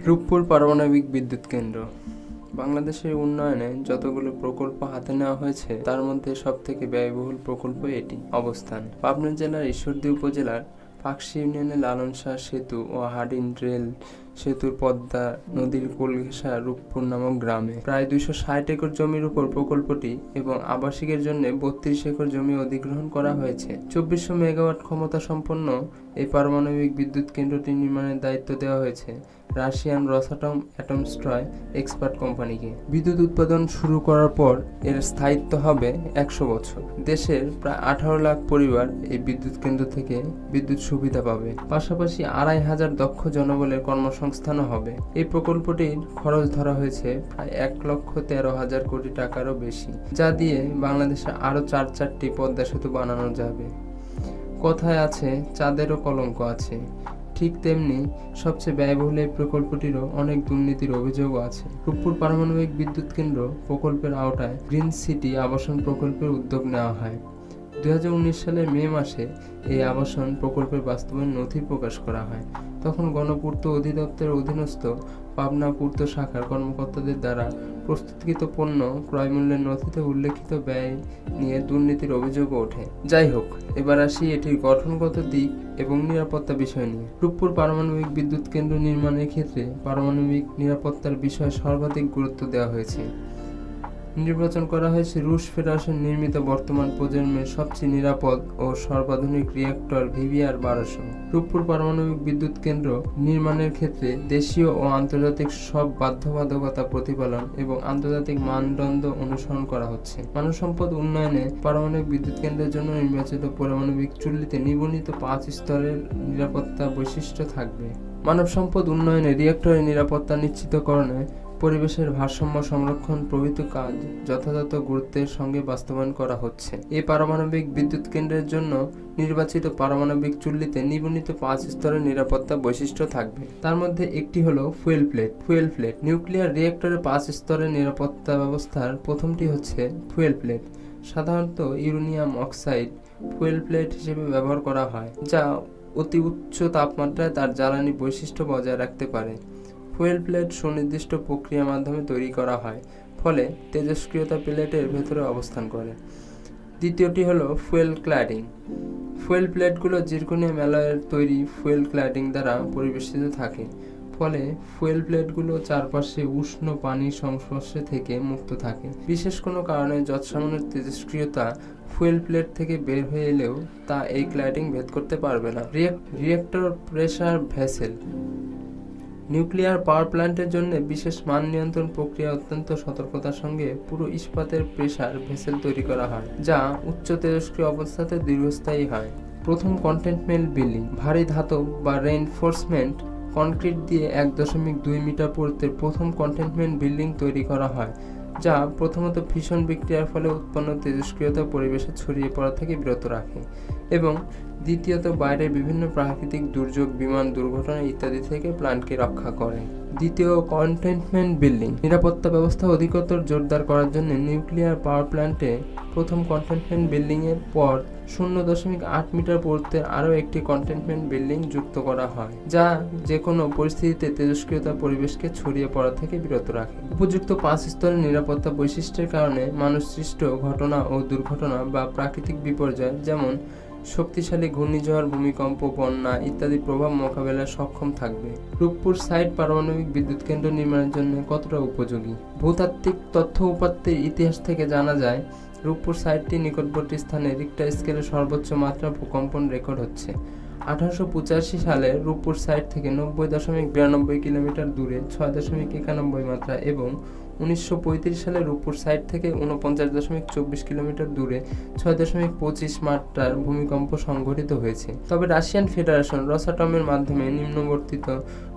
রূপপুর পারমাণবিক বিদ্যুৎ কেন্দ্র বাংলাদেশের উন্নয়নে যতগুলো প্রকল্প হাতে নেওয়া হয়েছে তার মধ্যে সবথেকে ব্যয়বহুল প্রকল্প এটি। অবস্থান: পাবনা জেলার ঈশ্বরদী উপজেলার পাকশী ইউনিয়নে লালন শাহ সেতু ও হাডিন রেল সেতুর পদ্মা নদীর কোল ঘেঁষা রূপপুর নামক গ্রামে প্রায় 260 একর জমির উপর প্রকল্পটি এবং আবাসিকের জন্য 32 একর জমি অধিগ্রহণ করা হয়েছে। 2400 মেগাওয়াট ক্ষমতা সম্পন্ন এই পারমাণবিক বিদ্যুৎ কেন্দ্রটি নির্মাণের দায়িত্ব দেওয়া হয়েছে রাশিয়ান রসাটম অ্যাটমস্ট্রয় এক্সপার্ট কোম্পানিকে। বিদ্যুৎ উৎপাদন শুরু করার পর এর স্থায়িত্ব হবে 100 বছর। দেশের প্রায় 18 লাখ পরিবার এই বিদ্যুৎ কেন্দ্র থেকে বিদ্যুৎ সুবিধা পাবে। পাশাপাশি 2500 দক্ষ জনবলের কর্মসংস্থানও হবে। এই প্রকল্পটির খরচ ধরা হয়েছে প্রায় 1,13,000 কোটি টাকারও বেশি, যা দিয়ে বাংলাদেশে আরও 4টি পদ্মা সেতু বানানো যাবে। কথায় আছে, চাঁদেরও কলঙ্ক আছে। ঠিক তেমনি সবচেয়ে ব্যয়বহুল এই প্রকল্পটিরও অনেক দুর্নীতির অভিযোগও আছে। রূপপুর পারমাণবিক বিদ্যুৎ কেন্দ্র প্রকল্পের আওতায় গ্রিন সিটি আবাসন প্রকল্পের উদ্যোগ নেওয়া হয়। 2019 সালের মে মাসে এই আবাসন প্রকল্পের বাস্তবায়ন নথি প্রকাশ করা হয়। তখন গণপূর্ত অধিদপ্তরের অধীনস্থ পাবনা পূর্ত শাখার কর্মকর্তাদের দ্বারা প্রস্তুতকৃত পণ্য ক্রয়মূল্যের নথিতে উল্লেখিত ব্যয় নিয়ে দুর্নীতির অভিযোগও ওঠে। যাই হোক, এবার আসি এটির গঠনগত দিক এবং নিরাপত্তা বিষয় নিয়ে। রূপপুর পারমাণবিক বিদ্যুৎ কেন্দ্র নির্মাণের ক্ষেত্রে পারমাণবিক নিরাপত্তার বিষয়ে সর্বাধিক গুরুত্ব দেওয়া হয়েছে। নির্বাচন করা হয়েছে রুশ ফেডারেশন নির্মিত বর্তমান প্রজন্মের সবচেয়ে নিরাপদ ও সর্বাধুনিক রিঅ্যাক্টর VBR-1200। রূপপুর পারমাণবিক বিদ্যুৎ কেন্দ্র নির্মাণের ক্ষেত্রে দেশীয় ও আন্তর্জাতিক সব বাধ্যবাধকতা প্রতিপালন এবং আন্তর্জাতিক মানদণ্ড অনুসরণ করা হচ্ছে। মানব সম্পদ উন্নয়নে পারমাণবিক বিদ্যুৎ কেন্দ্রের জন্য নির্বাচিত পারমাণবিক চুল্লিতে নিবন্ধিত 5 স্তরের নিরাপত্তা বৈশিষ্ট্য থাকবে। মানব সম্পদ উন্নয়নে রিঅ্যাক্টরের নিরাপত্তা নিশ্চিতকরণে পরিবেশের ভারসাম্য সংরক্ষণ প্রভৃতি কাজ যথাযথ গুরুত্বের সঙ্গে বাস্তবায়ন করা হচ্ছে। এই পারমাণবিক বিদ্যুৎ কেন্দ্রের জন্য নির্বাচিত পারমাণবিক চুল্লিতে নিবন্ধিত 5 স্তরের নিরাপত্তা বৈশিষ্ট্য থাকবে। তার মধ্যে একটি হলো ফুয়েল প্লেট। নিউক্লিয়ার রিঅ্যাক্টরের 5 স্তরের নিরাপত্তা ব্যবস্থার প্রথমটি হচ্ছে ফুয়েল প্লেট। সাধারণত ইউরেনিয়াম অক্সাইড ফুয়েল প্লেট হিসেবে ব্যবহার করা হয়, যা অতি উচ্চ তাপমাত্রায় তার জ্বালানি বৈশিষ্ট্য বজায় রাখতে পারে। ফুয়েল প্লেট সুনির্দিষ্ট প্রক্রিয়ার মাধ্যমে তৈরি করা হয়, ফলে তেজস্ক্রিয়তা প্লেটের ভেতরে অবস্থান করে। দ্বিতীয়টি হলো ফুয়েল ক্ল্যাডিং। ফুয়েল প্লেটগুলো জিরকনিয়াম অ্যালয়ের তৈরি ফুয়েল ক্ল্যাডিং দ্বারা পরিবেষ্টিত থাকে, ফলে ফুয়েল প্লেটগুলো চারপাশে উষ্ণ পানির সংস্পর্শে থেকে মুক্ত থাকে। বিশেষ কোনো কারণে যৎসামান্য তেজস্ক্রিয়তা ফুয়েল প্লেট থেকে বের হয়ে এলেও তা এই ক্ল্যাডিং ভেদ করতে পারবে না। Reactor pressure vessel. Nuclear power প্ল্যান্টের জন্য বিশেষ মান নিয়ন্ত্রণ প্রক্রিয়া অত্যন্ত সতর্কতার সঙ্গে পুরো ইস্পাতের প্রেসার ভেসেল তৈরি করা হয়, যা উচ্চ তেজস্ক্রিয় অবস্থাতে দীর্ঘস্থায়ী হয়। প্রথম কন্টেনমেন্ট বিল্ডিং। ভারী ধাতব বা রেইনফোর্সমেন্ট কনক্রিট দিয়ে 1.2 মিটার পুরুত্বের প্রথম কন্টেনমেন্ট বিল্ডিং তৈরি করা হয়, যা প্রথমত ফিশন বিক্রিয়ার ফলে উৎপন্ন তেজস্ক্রিয়তা পরিবেশে ছড়িয়ে পড়া থেকে বিরত রাখে এবং দ্বিতীয়ত বাইরের বিভিন্ন প্রাকৃতিক দুর্যোগ, বিমান দুর্ঘটনা ইত্যাদি থেকে প্ল্যান্টকে রক্ষা করে। দ্বিতীয়, কন্টেনমেন্ট বিল্ডিং। নিরাপত্তা ব্যবস্থা অধিকতর জোরদার করার জন্য নিউক্লিয়ার পাওয়ার প্ল্যান্টে প্রথম কন্টেনমেন্ট বিল্ডিংয়ের পর 0.8 মিটার পুরুত্বের আরও একটি কন্টেনমেন্ট বিল্ডিং যুক্ত করা হয়, যা যে কোনো পরিস্থিতিতে তেজস্ক্রিয়তা পরিবেশকে ছড়িয়ে পড়া থেকে বিরত রাখে। উপযুক্ত 5 স্তরের নিরাপত্তা বৈশিষ্ট্যের কারণে মানুষসৃষ্ট ঘটনা ও দুর্ঘটনা বা প্রাকৃতিক বিপর্যয় যেমন শক্তিশালী ঘূর্ণিঝড়, ভূমিকম্প, বন্যা ইত্যাদি প্রভাব মোকাবেলায় সক্ষম থাকবে। রূপপুর সাইট পারমাণবিক বিদ্যুৎ কেন্দ্র নির্মাণের জন্য কতটা উপযোগী? ভূতাত্ত্বিক তথ্য উপাত্তের ইতিহাস থেকে জানা যায়, রূপপুর সাইটটি নিকটবর্তী স্থানে রিক্টার স্কেলে সর্বোচ্চ মাত্রা ভূকম্পন রেকর্ড হচ্ছে। 1885 সালে রূপপুর সাইট থেকে 90.92 কিলোমিটার দূরে 6.91 মাত্রা এবং 1935 সালে রূপপুর সাইট থেকে 49.24 কিলোমিটার দূরে 6.25 মাত্রার ভূমিকম্প সংঘটিত হয়েছে। তবে রাশিয়ান ফেডারেশন রসাটমের মাধ্যমে নিম্নবর্তিত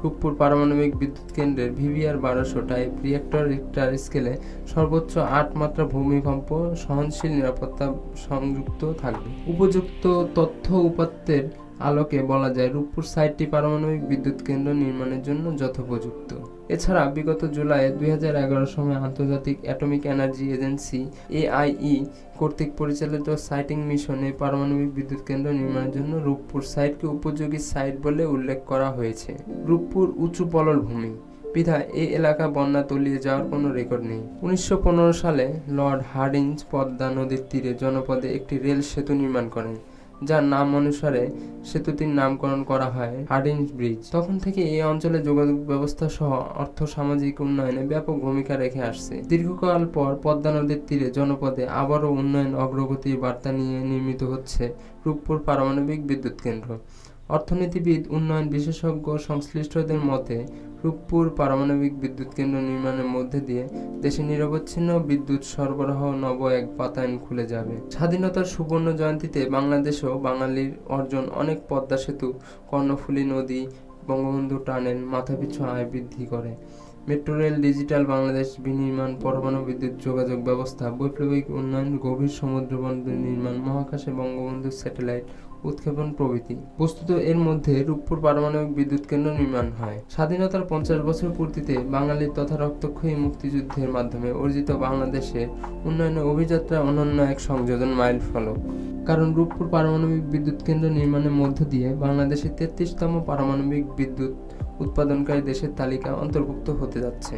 রূপপুর পারমাণবিক বিদ্যুৎ কেন্দ্রের VBR-1200 টাইপ রিঅ্যাক্টর রিক্টার স্কেলে সর্বোচ্চ 8 মাত্রা ভূমিকম্প সহনশীল নিরাপত্তা সংযুক্ত থাকবে। উপযুক্ত তথ্য উপাত্তের আলোকে বলা যায় রূপপুর সাইটটি পারমাণবিক বিদ্যুৎ কেন্দ্র নির্মাণের জন্য যথোপযুক্ত। এছাড়া বিগত জুলাই 2011 সময়ে আন্তর্জাতিক অ্যাটমিক এনার্জি এজেন্সি AIE কর্তৃক পরিচালিত সাইটিং মিশনে পারমাণবিক বিদ্যুৎ কেন্দ্র নির্মাণের জন্য রূপপুর সাইটকে উপযোগী সাইট বলে উল্লেখ করা হয়েছে। রূপপুর উঁচু পলল ভূমি। বিধায় এই এলাকা বন্যা তলিয়ে যাওয়ার কোনো রেকর্ড নেই। 1915 সালে লর্ড হার্ডিঞ্জ পদ্মা নদীর তীরে জনপদে একটি রেল সেতু নির্মাণ করেন, যার নাম অনুসারে সেতুটির নামকরণ করা হয় হার্ডিঞ্জ ব্রিজ। তখন থেকে এই অঞ্চলে যোগাযোগ ব্যবস্থা সহ অর্থ-সামাজিক উন্নয়নে ব্যাপক ভূমিকা রেখে আসছে। দীর্ঘকাল পর পদ্মা নদীর তীরে জনপদে আবারও উন্নয়ন অগ্রগতির বার্তা নিয়ে নির্মিত হচ্ছে রূপপুর পারমাণবিক বিদ্যুৎ কেন্দ্র। অর্থনীতিবিদ, উন্নয়ন বিশেষজ্ঞ, সংশ্লিষ্টদের মতে রূপপুর পারমাণবিক বিদ্যুৎ কেন্দ্র নির্মাণের মধ্যে দিয়ে দেশে নিরবচ্ছিন্ন বিদ্যুৎ সরবরাহ নব এক বাতায়ন খুলে যাবে। স্বাধীনতার সুবর্ণ জয়ন্তীতে বাংলাদেশেও বাঙালির অর্জন অনেক পদ্মা সেতু, কর্ণফুলী নদী, বঙ্গবন্ধু টানেল মাথাপিছু আয় বৃদ্ধি করে। মেট্রো রেল, ডিজিটাল বাংলাদেশ বিনির্মাণ, পরমাণু বিদ্যুৎ যোগাযোগ ব্যবস্থা, বৈপ্লবিক উন্নয়ন, গভীর সমুদ্রবন্দর নির্মাণ, মহাকাশে বঙ্গবন্ধু স্যাটেলাইট উৎক্ষেপণ প্রভৃতি। বস্তুত এর মধ্যে রূপপুর পারমাণবিক বিদ্যুৎ কেন্দ্র নির্মাণ হয়। স্বাধীনতার 50 বছর পূর্তিতে বাঙালির তথা রক্তক্ষয়ী মুক্তিযুদ্ধের মাধ্যমে অর্জিত বাংলাদেশের উন্নয়নের অভিযাত্রা অনন্য এক সংযোজন মাইল ফলক। কারণ রূপপুর পারমাণবিক বিদ্যুৎ কেন্দ্র নির্মাণের মধ্য দিয়ে বাংলাদেশের 33তম পারমাণবিক বিদ্যুৎ উৎপাদনকারী দেশের তালিকায় অন্তর্ভুক্ত হতে যাচ্ছে।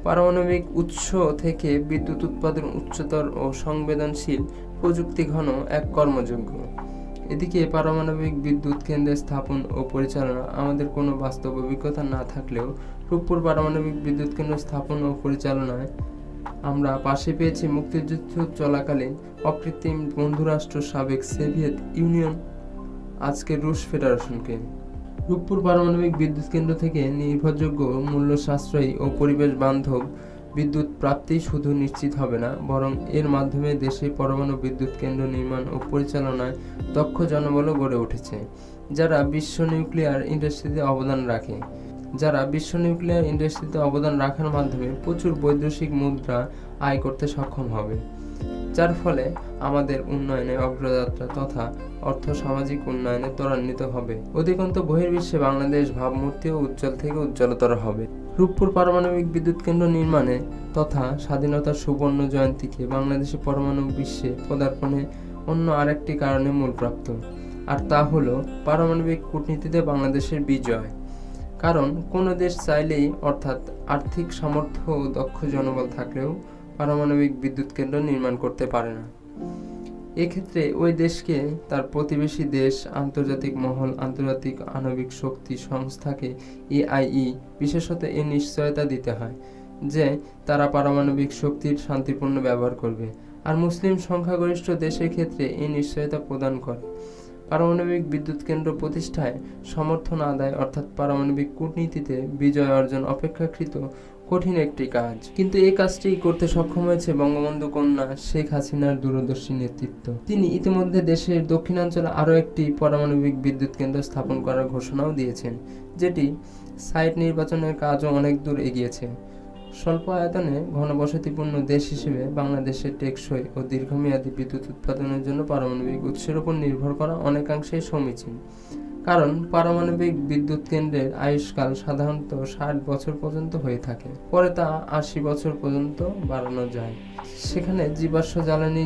পারমাণবিক উৎস থেকে বিদ্যুৎ উৎপাদন উচ্চতর ও সংবেদনশীল প্রযুক্তি ঘন এক কর্মযোগ্য। এদিকে পারমাণবিক বিদ্যুৎ কেন্দ্রের স্থাপন ও পরিচালনা আমাদের কোনো বাস্তব অভিজ্ঞতা না থাকলেও রূপপুর পারমাণবিক বিদ্যুৎ কেন্দ্র স্থাপন ও পরিচালনায় আমরা পাশে পেয়েছি মুক্তিযুদ্ধ চলাকালীন অকৃত্রিম বন্ধুরাষ্ট্র সাবেক সোভিয়েত ইউনিয়ন, আজকের রুশ ফেডারেশনকে। রূপপুর পারমাণবিক বিদ্যুৎ কেন্দ্র থেকে নির্ভরযোগ্য, মূল্য সাশ্রয়ী ও পরিবেশ বান্ধব বিদ্যুৎ প্রাপ্তি শুধু নিশ্চিত হবে না, বরং এর মাধ্যমে দেশে পরমাণু বিদ্যুৎ কেন্দ্র নির্মাণ ও পরিচালনায় দক্ষ জনবলও গড়ে উঠেছে, যারা বিশ্ব নিউক্লিয়ার ইন্ডাস্ট্রিতে অবদান রাখার মাধ্যমে প্রচুর বৈদেশিক মুদ্রা আয় করতে সক্ষম হবে, যার ফলে আমাদের উন্নয়নে অগ্রযাত্রা তথা অর্থ-সামাজিক উন্নয়নে ত্বরান্বিত হবে। অধিকন্তু বহির্বিশ্বে বাংলাদেশ ভাবমূর্তিও উজ্জ্বল থেকে উজ্জ্বলতর হবে। রূপপুর পারমাণবিক বিদ্যুৎ কেন্দ্র নির্মাণে তথা স্বাধীনতার সুবর্ণ জয়ন্তীকে বাংলাদেশের পরমাণু বিশ্বে পদার্পণে অন্য আরেকটি কারণে মূলপ্রাপ্ত, আর তা হলো পারমাণবিক কূটনীতিতে বাংলাদেশের বিজয়। কারণ কোনো দেশ চাইলেই, অর্থাৎ আর্থিক সামর্থ্য ও দক্ষ জনবল থাকলেও পারমাণবিক বিদ্যুৎ কেন্দ্র নির্মাণ করতে পারে না। এক্ষেত্রে ওই দেশকে তার প্রতিবেশী দেশ, আন্তর্জাতিক মহল, আন্তর্জাতিক আণবিক শক্তি সংস্থাকে এআইই বিশেষত এ নিশ্চয়তা দিতে হয় যে তারা পারমাণবিক শক্তির শান্তিপূর্ণ ব্যবহার করবে, আর মুসলিম সংখ্যাগরিষ্ঠ দেশের ক্ষেত্রে এই নিশ্চয়তা প্রদান করে। পারমাণবিক বিদ্যুৎ কেন্দ্র প্রতিষ্ঠায় সমর্থন আদায়, অর্থাৎ পারমাণবিক কূটনীতিতে বিজয় অর্জন অপেক্ষাকৃত কঠিন একটি কাজ, কিন্তু এই কাজটি করতে সক্ষম হয়েছে বঙ্গবন্ধু কন্যা শেখ হাসিনার দূরদর্শী নেতৃত্ব। তিনি ইতিমধ্যে দেশের দক্ষিণাঞ্চলে আরও একটি পারমাণবিক বিদ্যুৎ কেন্দ্র স্থাপন করার ঘোষণাও দিয়েছেন, যেটি সাইট নির্বাচনের কাজও অনেক দূর এগিয়েছে। স্বল্প আয়তনে ঘনবসতিপূর্ণ দেশ হিসেবে বাংলাদেশের টেকসই ও দীর্ঘমেয়াদী বিদ্যুৎ উৎপাদনের জন্য পারমাণবিক উৎসের উপর নির্ভর করা অনেকাংশেই সমীচীন। কারণ পারমাণবিক বিদ্যুৎ কেন্দ্রের আয়ুষ্কাল সাধারণত 60 বছর পর্যন্ত হয়ে থাকে, পরে তা 80 বছর পর্যন্ত বাড়ানো যায়। সেখানে জীবাশ্ম জ্বালানি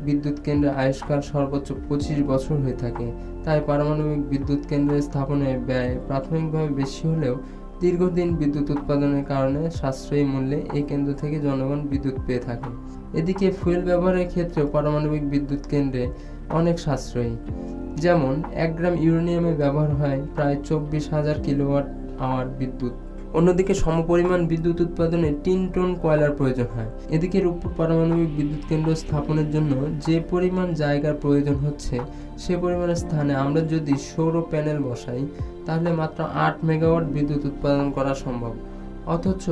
বিদ্যুৎ কেন্দ্রের আয়ুষ্কাল সর্বোচ্চ 25 বছর হয়ে থাকে। তাই পারমাণবিক বিদ্যুৎ কেন্দ্রের স্থাপনের ব্যয় প্রাথমিকভাবে বেশি হলেও দীর্ঘদিন বিদ্যুৎ উৎপাদনের কারণে সাশ্রয়ী মূল্যে এই কেন্দ্র থেকে জনগণ বিদ্যুৎ পেয়ে থাকে। এদিকে ফুয়েল ব্যবহারের ক্ষেত্রেও পারমাণবিক বিদ্যুৎ কেন্দ্রে অনেক সাশ্রয়ী। যেমন 1 গ্রাম ইউরেনিয়ামে ব্যবহার হয় প্রায় 24,000 কিলোওয়াট আওয়ার বিদ্যুৎ। অন্যদিকে সমপরিমাণ বিদ্যুৎ উৎপাদনে 3 টন কয়লার প্রয়োজন হয়। এদিকে রূপপুর পারমাণবিক বিদ্যুৎ কেন্দ্র স্থাপনের জন্য যে পরিমাণ জায়গার প্রয়োজন হচ্ছে, সে পরিমাণ স্থানে আমরা যদি সৌর প্যানেল বসাই, তাহলে মাত্র 8 মেগাওয়াট বিদ্যুৎ উৎপাদন করা সম্ভব। অথচ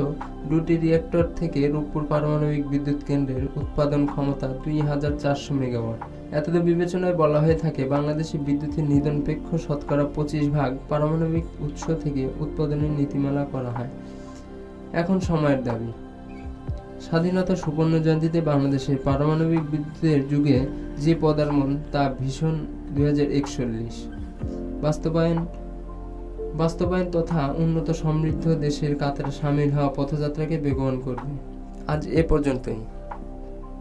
দুটি রিঅ্যাক্টর থেকে রূপপুর পারমাণবিক বিদ্যুৎ কেন্দ্রের উৎপাদন ক্ষমতা 2400 মেগাওয়াট। এতদ বিবেচনায় বলা হয়ে থাকে বাংলাদেশে বিদ্যুতের নিধনপেক্ষ শতকরা 25% পারমাণবিক উৎস থেকে উৎপাদনের নীতিমালা করা হয়। এখন সময়ের দাবি। স্বাধীনতা সুবর্ণ জয়ন্তীতে বাংলাদেশের পারমাণবিক বিদ্যুতের যুগে যে পদার্পণ, তা ভীষণ 2041 বাস্তবায়ন তথা উন্নত সমৃদ্ধ দেশের কাতারে সামিল হওয়া পথযাত্রাকে বেগবান করবে। আজ এ পর্যন্তই।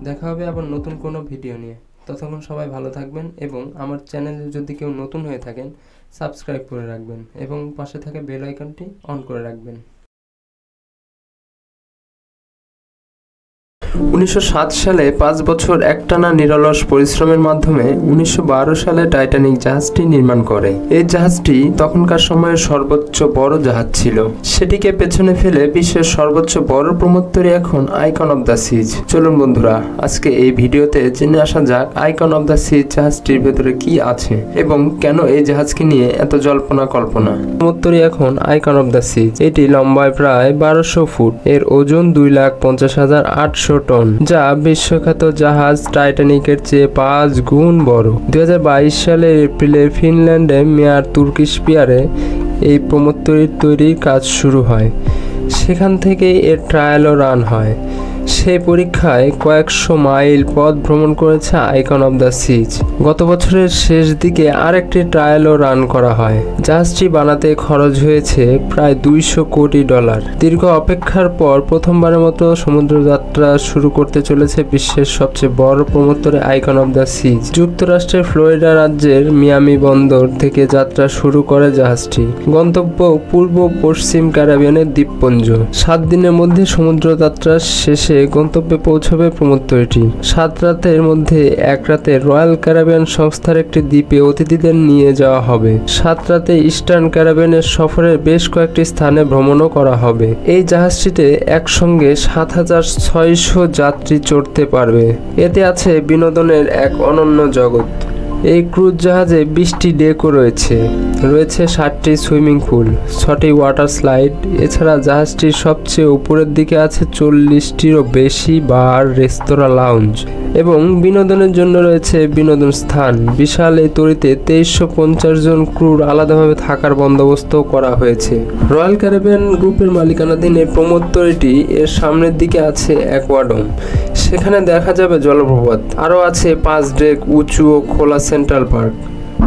দেখা হবে আবার নতুন কোনো ভিডিও নিয়ে। ততক্ষণ সবাই ভালো থাকবেন এবং আমার চ্যানেলে যদি কেউ নতুন হয়ে থাকেন সাবস্ক্রাইব করে রাখবেন এবং পাশে থাকা বেল আইকনটি অন করে রাখবেন। 1907 সালে 5 বছর একটানা নিরলস পরিশ্রমের মাধ্যমে 1912 সালে টাইটানিক জাহাজটি নির্মাণ করে। এই জাহাজটি তখনকার সময়ের সর্বোচ্চ বড় জাহাজ ছিল। সেটিকে পেছনে ফেলে বিশ্বের সর্বোচ্চ বড় প্রমোত্তরী এখন আইকন অব দ্য সিজ। চলুন বন্ধুরা, আজকে এই ভিডিওতে জেনে আসা যাক আইকন অব দ্য সিজ জাহাজটির ভেতরে কি আছে এবং কেন এই জাহাজকে নিয়ে এত জল্পনা কল্পনা। প্রমোত্তরী এখন আইকন অব দ্য সিজ। এটি লম্বায় প্রায় 1200 ফুট, এর ওজন 2,50,800 টন, যা বিশ্বখ্যাত জাহাজ টাইটানিকের চেয়ে 5 গুণ বড়। 2022 সালের এপ্রিলে ফিনল্যান্ডে মেয়ার তুর্কিশ পিয়ারে এই প্রমোত্তরীর তৈরির কাজ শুরু হয়। সেখান থেকেই এর ট্রায়ালও রান হয়। সেই পরীক্ষায় কয়েকশো মাইল পথ ভ্রমণ করেছে আইকন অব দ্য সিজ। গত বছরের শেষ দিকে আরেকটি ট্রায়ালও রান করা হয়। জাহাজটি বানাতে খরচ হয়েছে প্রায় $200 কোটি। দীর্ঘ অপেক্ষার পর প্রথমবারের মতো সমুদ্র যাত্রা শুরু করতে চলেছে বিশ্বের সবচেয়ে বড় প্রমোত্তরী আইকন অব দ্য সিজ। যুক্তরাষ্ট্রের ফ্লোরিডা রাজ্যের মিয়ামি বন্দর থেকে যাত্রা শুরু করে জাহাজটি। গন্তব্য পূর্ব পশ্চিম ক্যারিবিয়ানের দ্বীপপুঞ্জ। 7 দিনের মধ্যে সমুদ্র যাত্রা শেষে গন্তব্যে পৌঁছবে প্রমোত্তরীটি। 7 রাতের মধ্যে 1 রাতে রয়্যাল ক্যারিবিয়ান সংস্থার একটি দ্বীপে অতিথিদের নিয়ে যাওয়া হবে। 7 রাতে ইস্টার্ন ক্যারিবিয়ানের সফরের বেশ কয়েকটি স্থানে ভ্রমণও করা হবে। এই জাহাজটিতে একসঙ্গে 7,600 যাত্রী চড়তে পারবে। এতে আছে বিনোদনের এক অনন্য জগৎ। এই ক্রুজ জাহাজে 20টি ডেকও রয়েছে। 60টি সুইমিং পুল, 6টি ওয়াটার স্লাইড। এছাড়া জাহাজটির সবচেয়ে উপরের দিকে আছে 40টিরও বেশি বার, রেস্তোরাঁ, লাউঞ্জ এবং বিনোদনের জন্য রয়েছে বিনোদন স্থান। বিশাল এই তরীতে 2350 জন ক্রুর আলাদাভাবে থাকার বন্দোবস্ত করা হয়েছে। রয়্যাল ক্যারিবিয়ান গ্রুপের মালিকানাধীন এই প্রমোত্তরীটি এর সামনের দিকে আছে অ্যাকোয়াডোম। সেখানে দেখা যাবে জলপ্রপাত। আরও আছে 5 ডেক উঁচু ও খোলা সেন্ট্রাল পার্ক।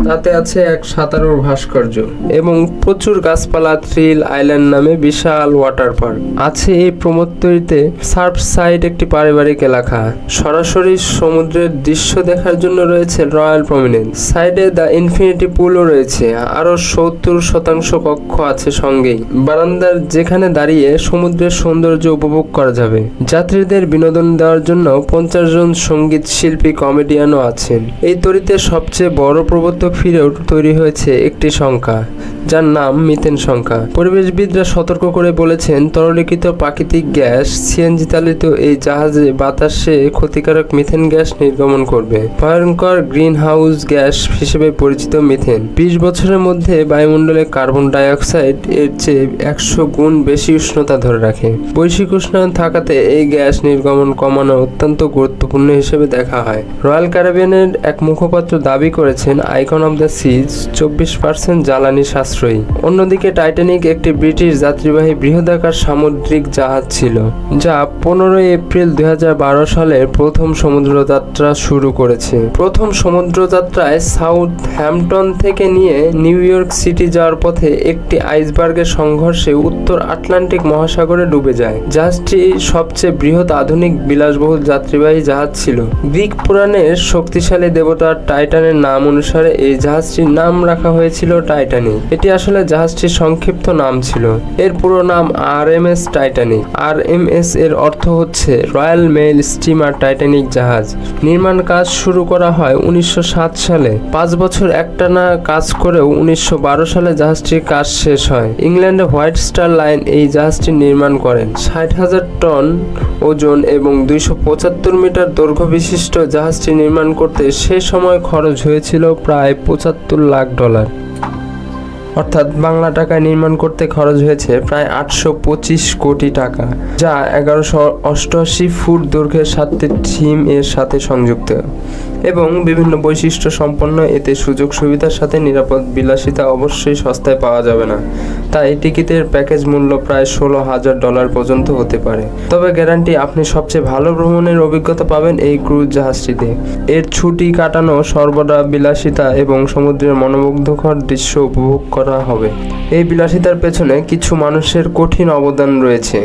তাতে আছে এক সাঁতারুর ভাস্কর্য এবং প্রচুর গাছপালা। থ্রিল আইল্যান্ড নামে বিশাল ওয়াটার পার্ক আছে এই প্রমোত্তরীতে। সার্ফ সাইড একটি পারিবারিক এলাকা। সরাসরি সমুদ্রের দৃশ্য দেখার জন্য রয়েছে রয়্যাল প্রমিনেন্স। সাইডে দ্য ইনফিনিটি পুলও রয়েছে। আরো 70% কক্ষ আছে সঙ্গেই। বারান্দার যেখানে দাঁড়িয়ে সমুদ্রের সৌন্দর্য উপভোগ করা যাবে। যাত্রীদের বিনোদন দেওয়ার জন্য 50 জন সঙ্গীত শিল্পী, কমেডিয়ানও আছেন। এই তরীতে সবচেয়ে বড় প্রবর্তক ফিরেও তৈরি হয়েছে একটি সংখ্যা, যার নাম মিথেন সংখ্যা। পরিবেশবিদরা সতর্ক করে বলেছেন, তরলীকৃত প্রাকৃতিক গ্যাস সিএনজি চালিত এই জাহাজে বাতাসে ক্ষতিকারক মিথেন গ্যাস নির্গমন করবে। ভয়ঙ্কর গ্রিন হাউস গ্যাস হিসেবে পরিচিত মিথেন 20 বছরের মধ্যে বায়ুমণ্ডলে কার্বন ডাই অক্সাইড এর চেয়ে 100 গুণ বেশি উষ্ণতা ধরে রাখে। বৈশ্বিক উষ্ণায়ন থাকাতে এই গ্যাস নির্গমন কমানো অত্যন্ত গুরুত্বপূর্ণ হিসেবে দেখা হয়। রয়্যাল ক্যারিবিয়ানের এক মুখপাত্র দাবি করেছেন, আইকন অব দ্য সিজ 24% জ্বালানি সাশ্রয়ী। অন্যদিকে টাইটানিক একটি ব্রিটিশ যাত্রীবাহী বৃহদাকার সামুদ্রিক জাহাজ ছিল, যা 15 এপ্রিল 2012 সালের প্রথম সমুদ্র যাত্রা শুরু করেছে। প্রথম সমুদ্র যাত্রায় সাউথ হ্যাম্পটন থেকে নিয়ে নিউ ইয়র্ক সিটি যাওয়ার পথে একটি আইসবার্গের সংঘর্ষে উত্তর আটলান্টিক মহাসাগরে ডুবে যায়। জাহাজটি সবচেয়ে বৃহৎ আধুনিক বিলাসবহুল যাত্রীবাহী জাহাজ ছিল। গ্রিক পুরাণের শক্তিশালী দেবতা টাইটানের নাম অনুসারে এই জাহাজটির নাম রাখা হয়েছিল টাইটানিক। এটি আসলে জাহাজটির সংক্ষিপ্ত নাম ছিল। এর পুরো নাম RMS টাইটানিক। RMS এর অর্থ হচ্ছে রয়্যাল মেইল স্টিমার টাইটানিক জাহাজ। নির্মাণ কাজ শুরু করা হয় 1907 সালে। 5 বছর একটানা কাজ করেও 1912 সালে জাহাজটির কাজ শেষ হয়। ইংল্যান্ডে হোয়াইট স্টার লাইন এই জাহাজটি নির্মাণ করেন। 60,000 টন ওজন এবং 275 মিটার দৈর্ঘ্য বিশিষ্ট জাহাজটি নির্মাণ করতে সে সময় খরচ হয়েছিল প্রায় $75 লাখ। অর্থাৎ বাংলা টাকায় নির্মাণ করতে খরচ হয়েছে প্রায় 825 কোটি টাকা, যা 1188 ফুট দৈর্ঘ্যের 7টি থিম এর সাথে সংযুক্ত এবং বিভিন্ন বৈশিষ্ট্য সম্পন্ন। এতে সুযোগ সুবিধার সাথে নিরাপদ বিলাসিতা অবশ্যই সস্তায় পাওয়া যাবে না। তাই টিকিটের প্যাকেজ মূল্য প্রায় $16,000 পর্যন্ত হতে পারে। তবে গ্যারান্টি, আপনি সবচেয়ে ভালো ভ্রমণের অভিজ্ঞতা পাবেন এই ক্রুজ জাহাজটিতে। এর ছুটি কাটানো, সর্বদা বিলাসিতা এবং সমুদ্রের মনোমুগ্ধকর দৃশ্য উপভোগ করা হবে। এই বিলাসিতার পেছনে কিছু মানুষের কঠিন অবদান রয়েছে।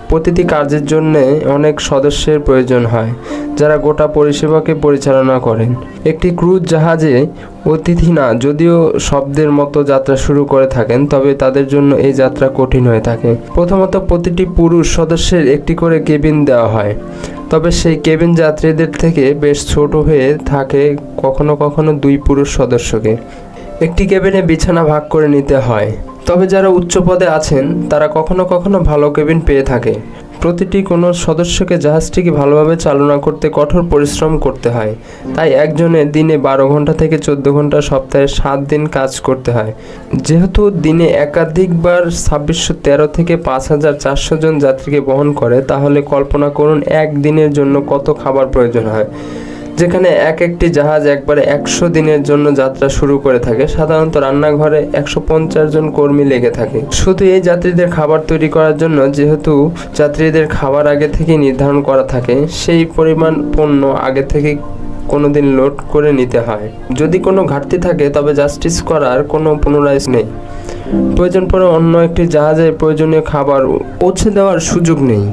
প্রতিটি কাজের জন্য অনেক সদস্যের প্রয়োজন হয়, যারা গোটা পরিষেবাকে পরিচালনা করেন। একটি ক্রুজ জাহাজে অতিথি না যদিও শব্দের মতো যাত্রা শুরু করে থাকেন, তবে তাদের জন্য এই যাত্রা কঠিন হয়ে থাকে। প্রথমত, প্রতিটি পুরুষ সদস্যের একটি করে কেবিন দেওয়া হয়। তবে সেই কেবিন যাত্রীদের থেকে বেশ ছোট হয়ে থাকে কখনো কখনো 2 পুরুষ সদস্যকে। একটি কেবিনে বিছানা ভাগ করে নিতে হয়। তবে যারা উচ্চ পদে আছেন তারা কখনো কখনো ভালো কেবিন পেয়ে থাকে। প্রতিটি কোনো সদস্যকে জাহাজটিকে ভালোভাবে চালনা করতে কঠোর পরিশ্রম করতে হয়। তাই একজনের দিনে 12 ঘন্টা থেকে 14 ঘন্টা, সপ্তাহে 7 দিন কাজ করতে হয়। যেহেতু দিনে একাধিকবার 2613 থেকে 5400 জন যাত্রীকে বহন করে, তাহলে কল্পনা করুন এক দিনের জন্য কত খাবার প্রয়োজন হয়। যেখানে একটি জাহাজ একবারে 100 দিনের জন্য যাত্রা শুরু করে থাকে। সাধারণত রান্নাঘরে 150 জন কর্মী লেগে থাকে শুধু এই যাত্রীদের খাবার তৈরি করার জন্য। যেহেতু যাত্রীদের খাবার আগে থেকে নির্ধারণ করা থাকে, সেই পরিমাণ পণ্য আগে থেকে কোনোদিন লোড করে নিতে হয়। যদি কোনো ঘাটতি থাকে তবে জাস্টিস করার কোনো পুনরায় নেই। প্রয়োজন পড়ে অন্য একটি জাহাজে প্রয়োজনীয় খাবার পৌঁছে দেওয়ার সুযোগ নেই।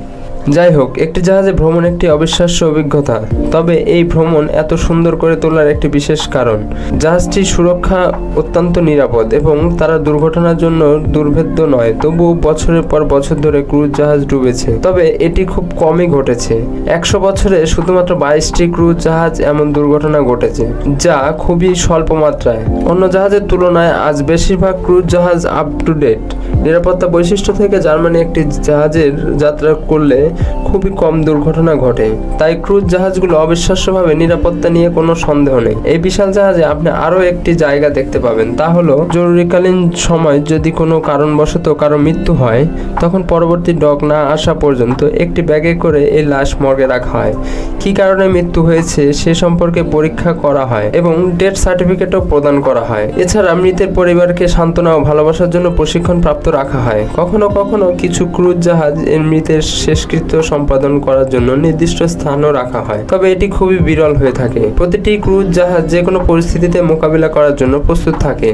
যাই হোক, একটি জাহাজে ভ্রমণ একটি অবিশ্বাস্য অভিজ্ঞতা। তবে এই ভ্রমণ এত সুন্দর করে তোলার একটি বিশেষ কারণ, জাহাজটির সুরক্ষা অত্যন্ত নিরাপদ এবং তারা দুর্ঘটনার জন্য দুর্ভেদ্য নয়। তবুও বছরের পর বছর ধরে ক্রুজ জাহাজ ডুবেছে। তবে এটি খুব কমই ঘটেছে। 100 বছরে শুধুমাত্র 22টি ক্রুজ জাহাজ এমন দুর্ঘটনা ঘটেছে, যা খুবই স্বল্প মাত্রায়। অন্য জাহাজের তুলনায় আজ বেশিরভাগ ক্রুজ জাহাজ আপ টু ডেট। নিরাপত্তা বৈশিষ্ট্য থেকে জার্মানি একটি জাহাজের যাত্রা করলে খুবই কম দুর্ঘটনা ঘটে। তাই ক্রুজ জাহাজগুলো অবিশ্বাস্যভাবে নিরাপত্তা নিয়ে কোনো সন্দেহ নেই। এই বিশাল জাহাজে আপনি আরও একটি জায়গা দেখতে পাবেন, তা হলো জরুরিকালীন সময় যদি কোনো কারণবশত কারো মৃত্যু হয়, তখন পরবর্তী ডক না আসা পর্যন্ত একটি ব্যাগে করে এই লাশ মর্গে রাখা হয়। কী কারণে মৃত্যু হয়েছে সে সম্পর্কে পরীক্ষা করা হয় এবং ডেথ সার্টিফিকেটও প্রদান করা হয়। এছাড়া মৃতের পরিবারকে সান্ত্বনা ও ভালোবাসার জন্য প্রশিক্ষণ প্রাপ্ত রাখা হয়। কখনো কখনো কিছু ক্রুজ জাহাজ এর মৃতের শেষকৃত্য সম্পাদন করার জন্য নির্দিষ্ট স্থানও রাখা হয়। তবে এটি খুবই বিরল হয়ে থাকে। প্রতিটি ক্রুজ জাহাজ যে কোনো পরিস্থিতিতে মোকাবিলা করার জন্য প্রস্তুত থাকে।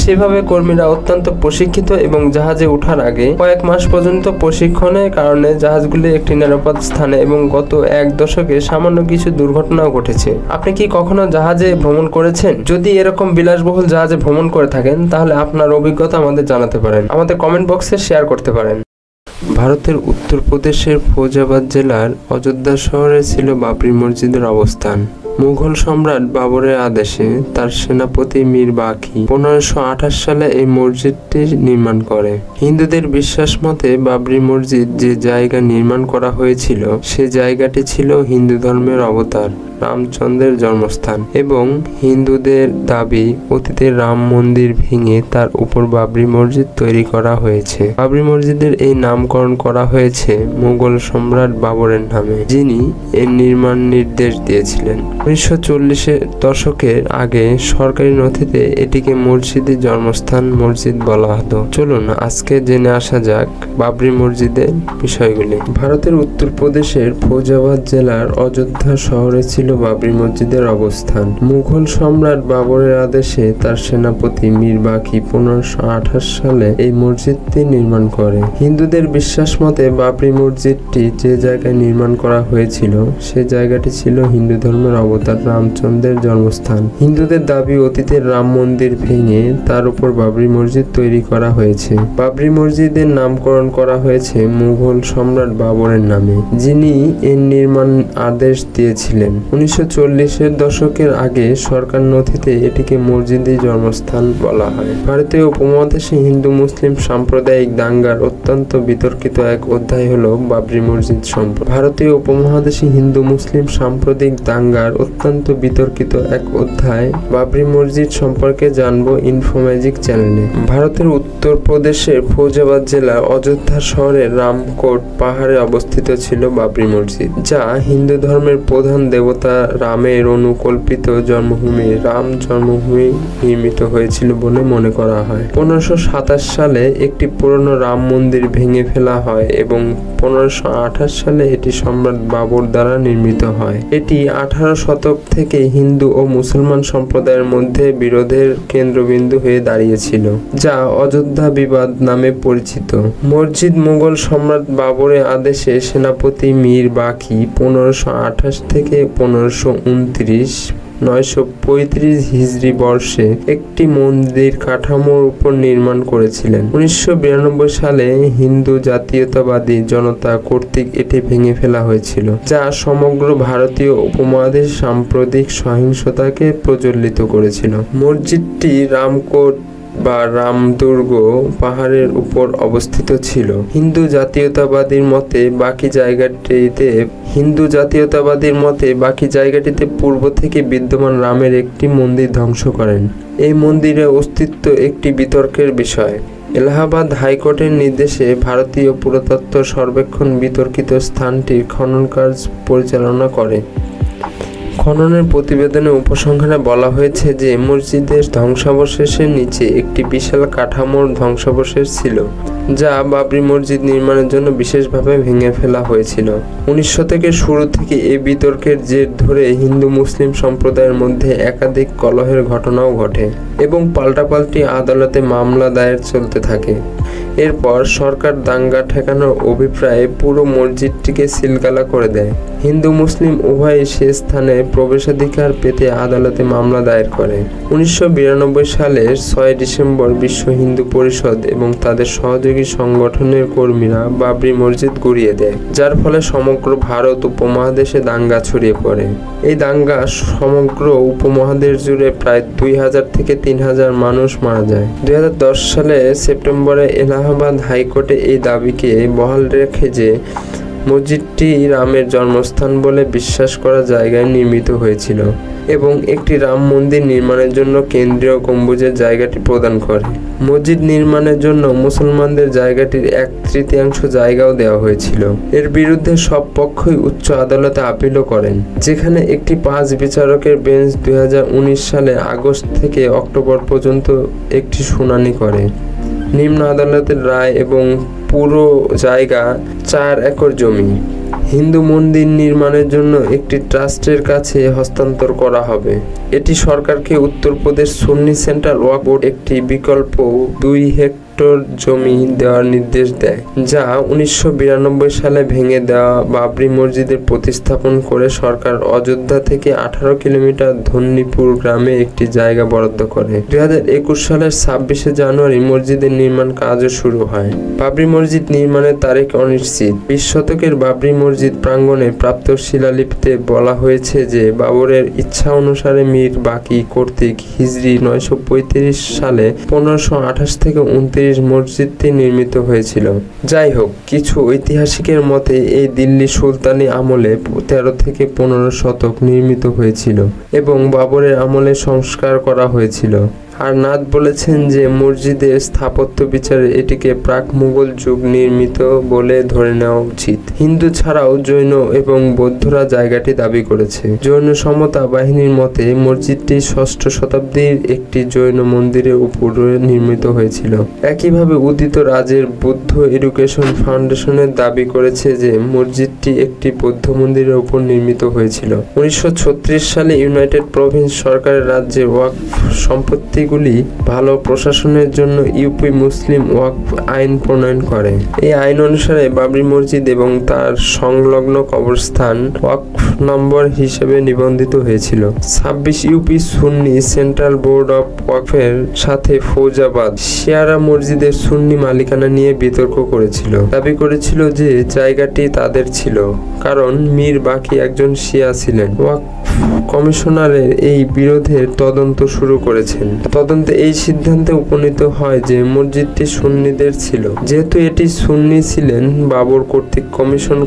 সেভাবে কর্মীরা অত্যন্ত প্রশিক্ষিত এবং জাহাজে ওঠার আগে কয়েক মাস পর্যন্ত প্রশিক্ষণের কারণে জাহাজগুলি একটি নিরাপদ স্থানে এবং গত 1 দশকে সামান্য কিছু দুর্ঘটনাও ঘটেছে। আপনি কি কখনো জাহাজে ভ্রমণ করেছেন? যদি এরকম বিলাসবহুল জাহাজে ভ্রমণ করে থাকেন, তাহলে আপনার অভিজ্ঞতা আমাদের জানাতে পারেন, আমাদের কমেন্ট বক্সে শেয়ার করতে পারেন। ভারতের উত্তরপ্রদেশের ফৈজাবাদ জেলার অযোধ্যা শহরে ছিল বাবরি মসজিদের অবস্থান। মুঘল সম্রাট বাবরের আদেশে তার সেনাপতি মীর বাকি 1528 সালে এই মসজিদটি নির্মাণ করে। হিন্দুদের বিশ্বাস মতে বাবরি মসজিদ যে জায়গা নির্মাণ করা হয়েছিল, সে জায়গাটি ছিল হিন্দু ধর্মের অবতার রামচন্দ্রের জন্মস্থান এবং হিন্দুদের দাবি অতীতের রাম মন্দির ভেঙে তার উপর বাবরি মসজিদ তৈরি করা হয়েছে। বাবরি মসজিদের এই নামকরণ করা হয়েছে মুঘল সম্রাট বাবরের নামে, যিনি এর নির্মাণ নির্দেশ দিয়েছিলেন। 1940-এর দশকের আগে সরকারি নথিতে এটিকে মসজিদের জন্মস্থান মসজিদ বলা হতো। চলুন আজকে জেনে আসা যাক বাবরি মসজিদের বিষয়গুলি। ভারতের উত্তরপ্রদেশের ফৈজাবাদ জেলার অযোধ্যা শহরে ছিল বাবরি মসজিদের অবস্থান। মুঘল সম্রাট বাবরের আদেশে তার সেনাপতি মীর বাকি 1528 সালে এই মসজিদটি নির্মাণ করে। হিন্দুদের বিশ্বাস মতে বাবরি মসজিদটি যে জায়গায় নির্মাণ করা হয়েছিল, সে জায়গাটি ছিল হিন্দু ধর্মের অবতার রামচন্দ্রের জন্মস্থান। হিন্দুদের দাবি অতীতের রাম মন্দির ভেঙে তার উপর বাবরি মসজিদ তৈরি করা হয়েছে। বাবরি মসজিদের নামকরণ করা হয়েছে মুঘল সম্রাট বাবরের নামে, যিনি এর নির্মাণ আদেশ দিয়েছিলেন। 1940-এর দশকের আগে সরকার নথিতে এটিকে মসজিদের জন্মস্থান বলা হয়। ভারতীয় উপমহাদেশে হিন্দু মুসলিম সাম্প্রদায়িক দাঙ্গার অত্যন্ত বিতর্কিত এক অধ্যায় হলো বাবরি মসজিদ সম্পর্কে। ভারতীয় উপমহাদেশে হিন্দু মুসলিম সাম্প্রদায়িক দাঙ্গার অত্যন্ত বিতর্কিত এক অধ্যায় বাবরি মসজিদ সম্পর্কে জানবো ইনফোম্যাজিক চ্যানেলে। ভারতের উত্তরপ্রদেশের ফৈজাবাদ জেলার অযোধ্যা শহরের রামকোট পাহাড়ে অবস্থিত ছিল বাবরি মসজিদ, যা হিন্দু ধর্মের প্রধান দেবতা রামের অনুকল্পিত জন্মভূমি রাম জন্মভূমি নির্মিত হয়েছিল বলে মনে করা হয়। 1527 সালে একটি পুরনো রাম মন্দির ভেঙে ফেলা হয় এবং 1528 সালে এটি সম্রাট বাবর দ্বারা নির্মিত হয়। এটি 18 শতক থেকে হিন্দু ও মুসলমান সম্প্রদায়ের মধ্যে বিরোধের কেন্দ্রবিন্দু হয়ে দাঁড়িয়েছিল, যা অযোধ্যা বিবাদ নামে পরিচিত। মসজিদ মুঘল সম্রাট বাবরের আদেশে সেনাপতি মীর বাকি 1528 থেকে 1529 935 হিজরি বর্ষে একটি মন্দির কাঠামোর উপর নির্মাণ করেছিলেন। 1992 সালে হিন্দু জাতীয়তাবাদী জনতা কর্তৃক এটি ভেঙে ফেলা হয়েছিল, যা সমগ্র ভারতীয় উপমহাদেশে সাম্প্রতিক সহিংসতাকে প্রজ্বলিত করেছিল। মসজিদটি রামকোট বা রামদুর্গ পাহাড়ের উপর অবস্থিত ছিল। হিন্দু জাতীয়তাবাদীর মতে বাকি জায়গাটিতে পূর্ব থেকে বিদ্যমান রামের একটি মন্দির ধ্বংস করেন। এই মন্দিরের অস্তিত্ব একটি বিতর্কের বিষয়। এলাহাবাদ হাইকোর্টের নির্দেশে ভারতীয় পুরাতত্ত্ব সর্বেক্ষণ বিতর্কিত স্থানটির খনন কাজ পরিচালনা করে। খননের প্রতিবেদনে উপসংহারে বলা হয়েছে যে মসজিদের ধ্বংসাবশেষের নিচে একটি বিশাল কাঠামোর ধ্বংসাবশেষ ছিল, যা বাবরি মসজিদ নির্মাণের জন্য বিশেষভাবে ভেঙে ফেলা হয়েছিল। 19 শতকের শুরু থেকে এই বিতর্কের জের ধরে হিন্দু মুসলিম সম্প্রদায়ের মধ্যে একাধিক কলহের ঘটনাও ঘটে এবং পাল্টাপাল্টি আদালতে মামলা দায়ের চলতে থাকে। এরপর সরকার দাঙ্গা ঠেকানোর অভিপ্রায়ে পুরো মসজিদটিকে সিলগালা করে দেয়। হিন্দু মুসলিম উভয়ই সে স্থানে প্রবেশাধিকার পেতে আদালতে মামলা দায়ের করে। 1992 সালের 6 ডিসেম্বর বিশ্ব হিন্দু পরিষদ এবং তাদের সহযোগী সংগঠনের কর্মীরা বাবরি মসজিদ গুড়িয়ে দেয়, যার ফলে সমগ্র ভারত উপমহাদেশে দাঙ্গা ছড়িয়ে পড়ে। এই দাঙ্গা সমগ্র উপমহাদেশ জুড়ে প্রায় 2000 থেকে 3000 মানুষ মারা যায়। 2010 সালে সেপ্টেম্বরে এলাহাবাদ হাইকোর্টে এই দাবিকে বহাল রেখে যে মসজিদটি রামের জন্মস্থান বলে বিশ্বাস করা জায়গায় নির্মিত হয়েছিল এবং একটি রাম মন্দির নির্মাণের জন্য কেন্দ্রীয় গম্বুজের জায়গাটি প্রদান করে। মসজিদ নির্মাণের জন্য মুসলমানদের জায়গাটির 1/3 জায়গাও দেওয়া হয়েছিল। এর বিরুদ্ধে সব পক্ষই উচ্চ আদালতে আপিলও করেন, যেখানে একটি 5 বিচারকের বেঞ্চ 2019 সালের আগস্ট থেকে অক্টোবর পর্যন্ত একটি শুনানি করে। নিম্ন আদালতের রায় এবং পুরো জায়গা 4 একর জমি হিন্দু মন্দির নির্মাণের জন্য একটি ট্রাস্টের কাছে হস্তান্তর করা হবে। এটি সরকারকে উত্তরপ্রদেশ সুন্নি সেন্ট্রাল ওয়াকফ বোর্ড একটি বিকল্প 2 হেক্টর জমি দেওয়ার নির্দেশ দেয়, যা 1992 সালে ভেঙে দেওয়া বাবরি মসজিদের প্রতিস্থাপন করে সরকার অযোধ্যা থেকে 18 কিলোমিটার ধন্যীপুর গ্রামে একটি জায়গা বরাদ্দ করে। 2021 সালের 26 জানুয়ারি মসজিদের নির্মাণ কাজও শুরু হয়। বাবরি মসজিদ নির্মাণের তারিখ অনিশ্চিত। 20 শতকের বাবরি মসজিদ প্রাঙ্গণে প্রাপ্ত শিলালিপিতে বলা হয়েছে যে বাবরের ইচ্ছা অনুসারে মীর বাকি কর্তৃক হিজরি 935 সালে 1528 থেকে 29 মসজিদটি নির্মিত হয়েছিল। যাই হোক, কিছু ঐতিহাসিকের মতে এই দিল্লি সুলতানি আমলে 13 থেকে 15 শতক নির্মিত হয়েছিল এবং বাবরের আমলে সংস্কার করা হয়েছিল। আর নাথ বলেছেন যে মসজিদের স্থাপত্য বিচারে এটিকে প্রাক মুঘল যুগ নির্মিত বলে ধরে নেওয়া উচিত। হিন্দু ছাড়াও জৈন এবং বৌদ্ধরা জায়গাটি দাবি করেছে। জৈন সমতা বাহিনীর মতে মসজিদটি 6ষ্ঠ শতাব্দীর একটি জৈন মন্দিরের উপরে নির্মিত হয়েছিল। একইভাবে উদিত রাজের বুদ্ধ এডুকেশন ফাউন্ডেশনের দাবি করেছে যে মসজিদটি একটি বৌদ্ধ মন্দিরের উপর নির্মিত হয়েছিল। 1936 সালে ইউনাইটেড প্রভিন্স সরকারের রাজ্যে ওয়াকফ সম্পত্তি ভালো প্রশাসনের জন্য ইউপি মুসলিম ওয়াকফ আইন প্রণয়ন করে। এই আইন অনুসারে বাবরি মসজিদ এবং তার সংলগ্ন কবরস্থান ওয়াকফ নম্বর হিসেবে নিবন্ধিত হয়েছিল। 26 UP Sunni Central Board of ওয়াকফের সাথে ফৌজাবাদ শিয়ারা মসজিদের সুন্নি মালিকানা নিয়ে বিতর্ক করেছিল। দাবি করেছিল যে জায়গাটি তাদের ছিল কারণ মীর বাকি একজন শিয়া ছিলেন। ওয়াকফ কমিশনারের এই বিরোধের তদন্ত শুরু করেছেন। তদন্তে এই সিদ্ধান্তে উপনীত হয় যে মসজিদটি সুন্নিদের ছিল। যেহেতু এটি সুন্নি ছিলেন বাবর কর্তৃক কমিশন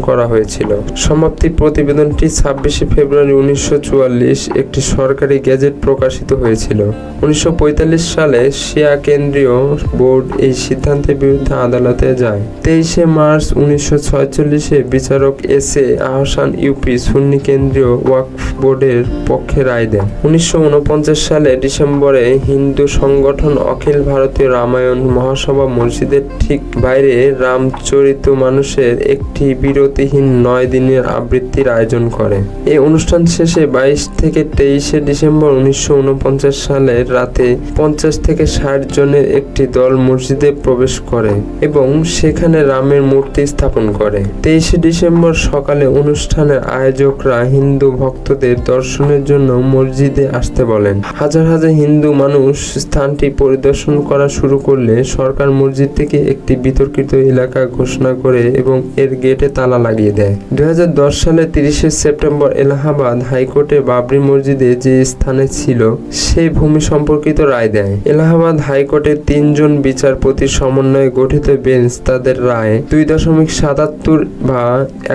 করা হয়েছিল। সমাপ্তি প্রতিবেদনটি 26 ফেব্রুয়ারি 1944 একটি সরকারি গেজেট প্রকাশিত হয়েছিল। 1945 সালে শিয়া কেন্দ্রীয় বোর্ড এই সিদ্ধান্তের বিরুদ্ধে আদালতে যায়। 23 মার্চ 1946 বিচারক এস.এ. আহসান ইউপি সুন্নি কেন্দ্রীয় ওয়াকফ বোর্ডের পক্ষে রায় দেন। 1949 সালে ডিসেম্বরে হিন্দু সংগঠন অখিল ভারতীয় রামায়ণ মহাসভা মসজিদের ঠিক বাইরে রামচরিত মানুষের একটি বিরতিহীন 9 দিনের আবৃত্তির আয়োজন করে। এই অনুষ্ঠান শেষে 22 থেকে 23 ডিসেম্বর 1949 সালের রাতে 50 থেকে 60 জনের একটি দল মসজিদে প্রবেশ করে এবং সেখানে রামের মূর্তি স্থাপন করে। 23 ডিসেম্বর সকালে অনুষ্ঠানের আয়োজকরা হিন্দু ভক্তদের দর্শনের জন্য মসজিদে আসতে বলেন। হাজার হাজার হিন্দু মানুষ স্থানটি পরিদর্শন করা শুরু করলে সরকার মসজিদ থেকে একটি বিতর্কিত এলাকা ঘোষণা করে এবং এর গেটে তালা লাগিয়ে দেয়। 2010 সালে 30 সেপ্টেম্বর এলাহাবাদ হাইকোর্টে বাবরি মসজিদে যে স্থানে ছিল সেই ভূমি সম্পর্কিত রায় দেয়। এলাহাবাদ হাইকোর্টের 3 জন বিচারপতির সমন্বয়ে গঠিত বেঞ্চ তাদের রায় 2.77 বা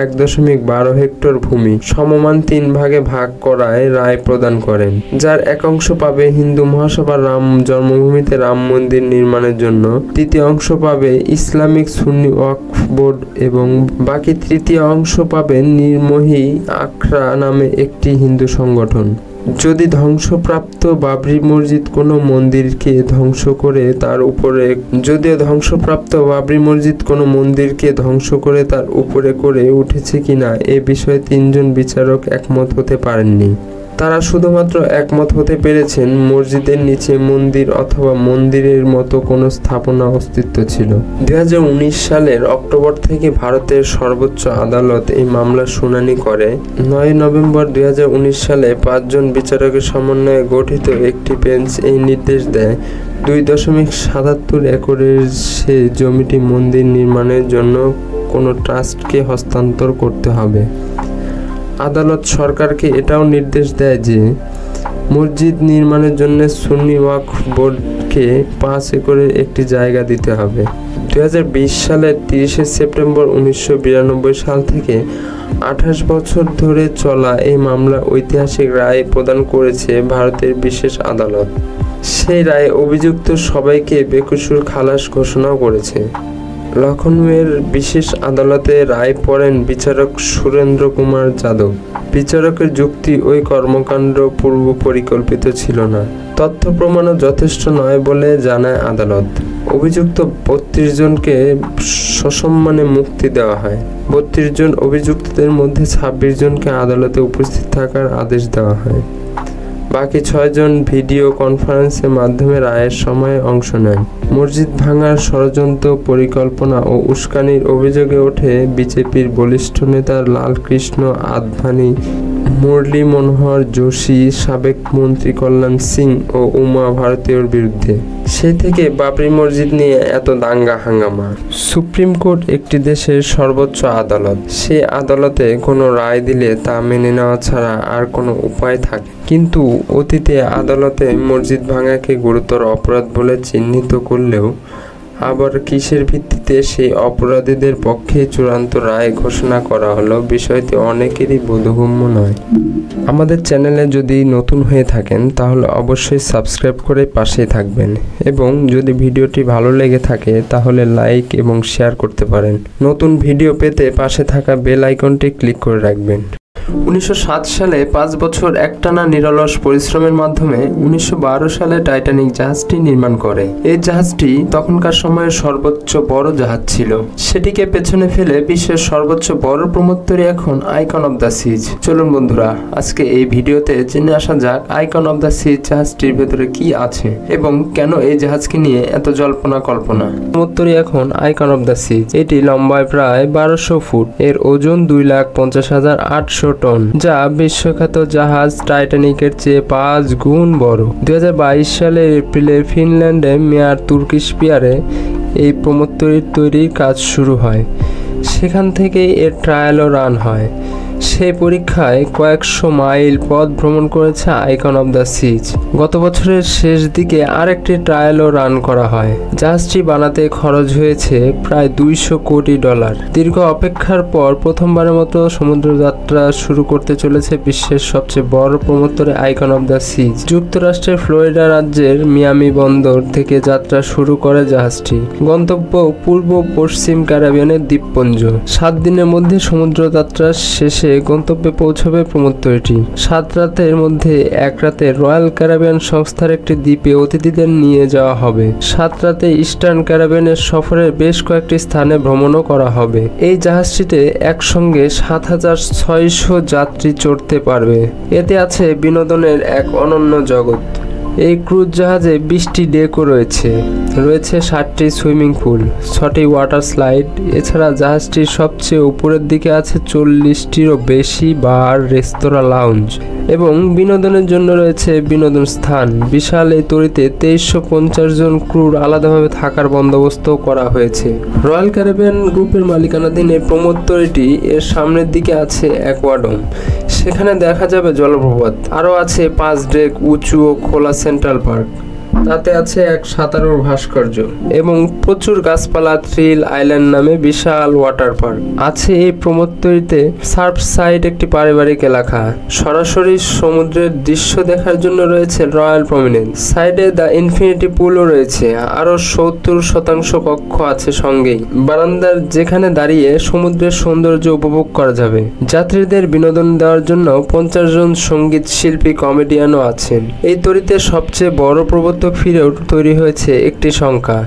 1.12 হেক্টর ভূমি সমমান 3 ভাগে ভাগ করায় রায় প্রদান করেন, যার এক অংশ পাবে হিন্দু মহাসভা রাম জন্মভূমিতে রাম মন্দির নির্মাণের জন্য, তৃতীয় অংশ পাবে ইসলামিক সুন্নি ওয়াকফ বোর্ড এবং বাকি তৃতীয় অংশ পাবে নির্মোহী আখড়া নামে একটি হিন্দু সংগঠন। যদি ধ্বংসপ্রাপ্ত বাবরি মসজিদ কোনো মন্দিরকে ধ্বংস করে তার উপরে করে উঠেছে কিনা এ বিষয়ে 3 জন বিচারক একমত হতে পারেননি। তারা শুধুমাত্র একমত হতে পেরেছেন মসজিদের নিচে মন্দির অথবা মন্দিরের মতো কোনো স্থাপনা অস্তিত্ব ছিল। 2019 সালের অক্টোবর থেকে ভারতের সর্বোচ্চ আদালত এই মামলার শুনানি করে। 9 নভেম্বর 2019 সালে 5 জন বিচারকের সমন্বয়ে গঠিত একটি বেঞ্চ এই নির্দেশ দেয় 2.77 একরের সে জমিটি মন্দির নির্মাণের জন্য কোনো ট্রাস্টকে হস্তান্তর করতে হবে। আদালত সরকারকে এটাও নির্দেশ দেয় যে মসজিদ নির্মাণের জন্য সুন্নি ওয়াকফ বোর্ডকে 5 একরের একটি জায়গা দিতে হবে। 2020 সালের 30 সেপ্টেম্বর 1992 সাল থেকে 28 বছর ধরে চলা এই মামলা ঐতিহাসিক রায় প্রদান করেছে ভারতের বিশেষ আদালত। সেই রায় অভিযুক্ত সবাইকে বেকসুর খালাস ঘোষণাও করেছে। লখনউয়ের বিশেষ আদালতে রায় পড়েন বিচারক সুরেন্দ্র কুমার যাদব। বিচারকের যুক্তি ওই কর্মকাণ্ড পূর্ব পরিকল্পিত ছিল না, তথ্য প্রমাণও যথেষ্ট নয় বলে জানায় আদালত। অভিযুক্ত 32 জনকে সসম্মানে মুক্তি দেওয়া হয়। 32 জন অভিযুক্তদের মধ্যে 26 জনকে আদালতে উপস্থিত থাকার আদেশ দেওয়া হয়। বাকি 6 জন ভিডিও কনফারেন্সের মাধ্যমে রায়ের সময় অংশ নেন। মসজিদ ভাঙার ষড়যন্ত্র, পরিকল্পনা ও উস্কানির অভিযোগে ওঠে বিজেপির বলিষ্ঠ নেতা লালকৃষ্ণ আদভানি, মুরলী মনোহর যোশী, সাবেক মন্ত্রী কল্যাণ সিং ও উমা ভারতীয়র বিরুদ্ধে। সেই থেকে বাবরি মসজিদ নিয়ে এত দাঙ্গা হাঙ্গামা। সুপ্রিম কোর্ট একটি দেশের সর্বোচ্চ আদালত। সেই আদালতে কোনো রায় দিলে তা মেনে নেওয়া ছাড়া আর কোনো উপায় থাকে। কিন্তু অতীতে আদালতে মসজিদ ভাঙাকে গুরুতর অপরাধ বলে চিহ্নিত করলেও আবার কিসের ভিত্তিতে সেই অপরাধীদের পক্ষে চূড়ান্ত রায় ঘোষণা করা হলো, বিষয়টি অনেকেরই বোধগম্য নয়। আমাদের চ্যানেলে যদি নতুন হয়ে থাকেন তাহলে অবশ্যই সাবস্ক্রাইব করে পাশেই থাকবেন এবং যদি ভিডিওটি ভালো লেগে থাকে তাহলে লাইক এবং শেয়ার করতে পারেন। নতুন ভিডিও পেতে পাশে থাকা বেল আইকনটি ক্লিক করে রাখবেন। 1907 সালে 5 বছর একটানা নিরলস পরিশ্রমের মাধ্যমে 1912 সালে টাইটানিক জাহাজটি নির্মাণ করে। এই জাহাজটি তখনকার সময়ের সর্বোচ্চ বড় জাহাজ ছিল। সেটিকে পেছনে ফেলে বিশ্বের সর্বোচ্চ বড় প্রমোত্তরী এখন আইকন অব দ্য সিজ। চলুন বন্ধুরা, আজকে এই ভিডিওতে জেনে আসা যাক আইকন অব দ্য সিজ জাহাজটির ভেতরে কি আছে এবং কেন এই জাহাজকে নিয়ে এত জল্পনা কল্পনা। প্রমোত্তরী এখন আইকন অব দ্য সিজ। এটি লম্বায় প্রায় 1200 ফুট, এর ওজন 2,50,800 টন, যা বিশ্বখ্যাত জাহাজ টাইটানিকের চেয়ে 5 গুণ বড়। 2022 সালের এপ্রিলে ফিনল্যান্ডে মেয়ার তুর্কিশ পিয়ারে এই প্রমোত্তরীর তৈরির কাজ শুরু হয়। সেখান থেকেই এর ট্রায়ালও রান হয়। সেই পরীক্ষায় কয়েকশো মাইল পথ ভ্রমণ করেছে আইকন অব দ্য সিজ। গত বছরের শেষ দিকে আরেকটি ট্রায়ালও রান করা হয়। জাহাজটি বানাতে খরচ হয়েছে প্রায় $200 কোটি। দীর্ঘ অপেক্ষার পর প্রথমবারের মতো সমুদ্র যাত্রা শুরু করতে চলেছে বিশ্বের সবচেয়ে বড় প্রমোত্তরী আইকন অব দ্য সিজ। যুক্তরাষ্ট্রের ফ্লোরিডা রাজ্যের মিয়ামি বন্দর থেকে যাত্রা শুরু করে জাহাজটি। গন্তব্য পূর্ব পশ্চিম ক্যারিবিয়ানের দ্বীপপুঞ্জ। 7 দিনের মধ্যে সমুদ্র যাত্রা শেষে গন্তব্যে পৌঁছবে প্রমোত্তরীটি। 7 রাতের মধ্যে 1 রাতে রয়্যাল ক্যারিবিয়ান সংস্থার একটি দ্বীপে অতিথিদের নিয়ে যাওয়া হবে। 7 রাতে ইস্টার্ন ক্যারিবিয়ানের সফরের বেশ কয়েকটি স্থানে ভ্রমণও করা হবে। এই জাহাজটিতে একসঙ্গে 7,600 যাত্রী চড়তে পারবে। এতে আছে বিনোদনের এক অনন্য জগৎ। এই ক্রুজ জাহাজে 20টি ডেকও রয়েছে, 60টি সুইমিং পুল, 6টি ওয়াটার স্লাইড। এছাড়া জাহাজটির সবচেয়ে উপরের দিকে আছে 40টিরও বেশি বার, রেস্তোরাঁ, লাউঞ্জ এবং বিনোদনের জন্য রয়েছে বিনোদন স্থান। বিশাল এই তরিতে 2350 জন ক্রুর আলাদাভাবে থাকার বন্দোবস্ত করা হয়েছে। রয়্যাল ক্যারিবিয়ান গ্রুপের মালিকানাধীন এই প্রমোদ তরিটি এর সামনের দিকে আছে অ্যাকোয়াডোম, সেখানে দেখা যাবে জলপ্রপাত। আরও আছে 5 ডেক উঁচু ও খোলা সেন্ট্রাল পার্ক, তাতে আছে এক সাঁতারুর ভাস্কর্য এবং প্রচুর গাছপালা। থ্রিল আইল্যান্ড নামে বিশাল ওয়াটার পার্ক আছে এই প্রমোদতরীতে। সার্ফ সাইড একটি পারিবারিক এলাকা, সরাসরি সমুদ্রের দৃশ্য দেখার জন্য রয়েছে রয়্যাল প্রমিনেন্স। সাইডে দ্য ইনফিনিটি পুলও রয়েছে। আরও 70% কক্ষ আছে সঙ্গেই বারান্দার, যেখানে দাঁড়িয়ে সমুদ্রের সৌন্দর্য উপভোগ করা যাবে। যাত্রীদের বিনোদন দেওয়ার জন্য 50 জন সঙ্গীত শিল্পী, কমেডিয়ানও আছেন। এই তরীতে সবচেয়ে বড় প্রবর্তক ফিরেও তৈরি হয়েছে একটি সংখ্যা,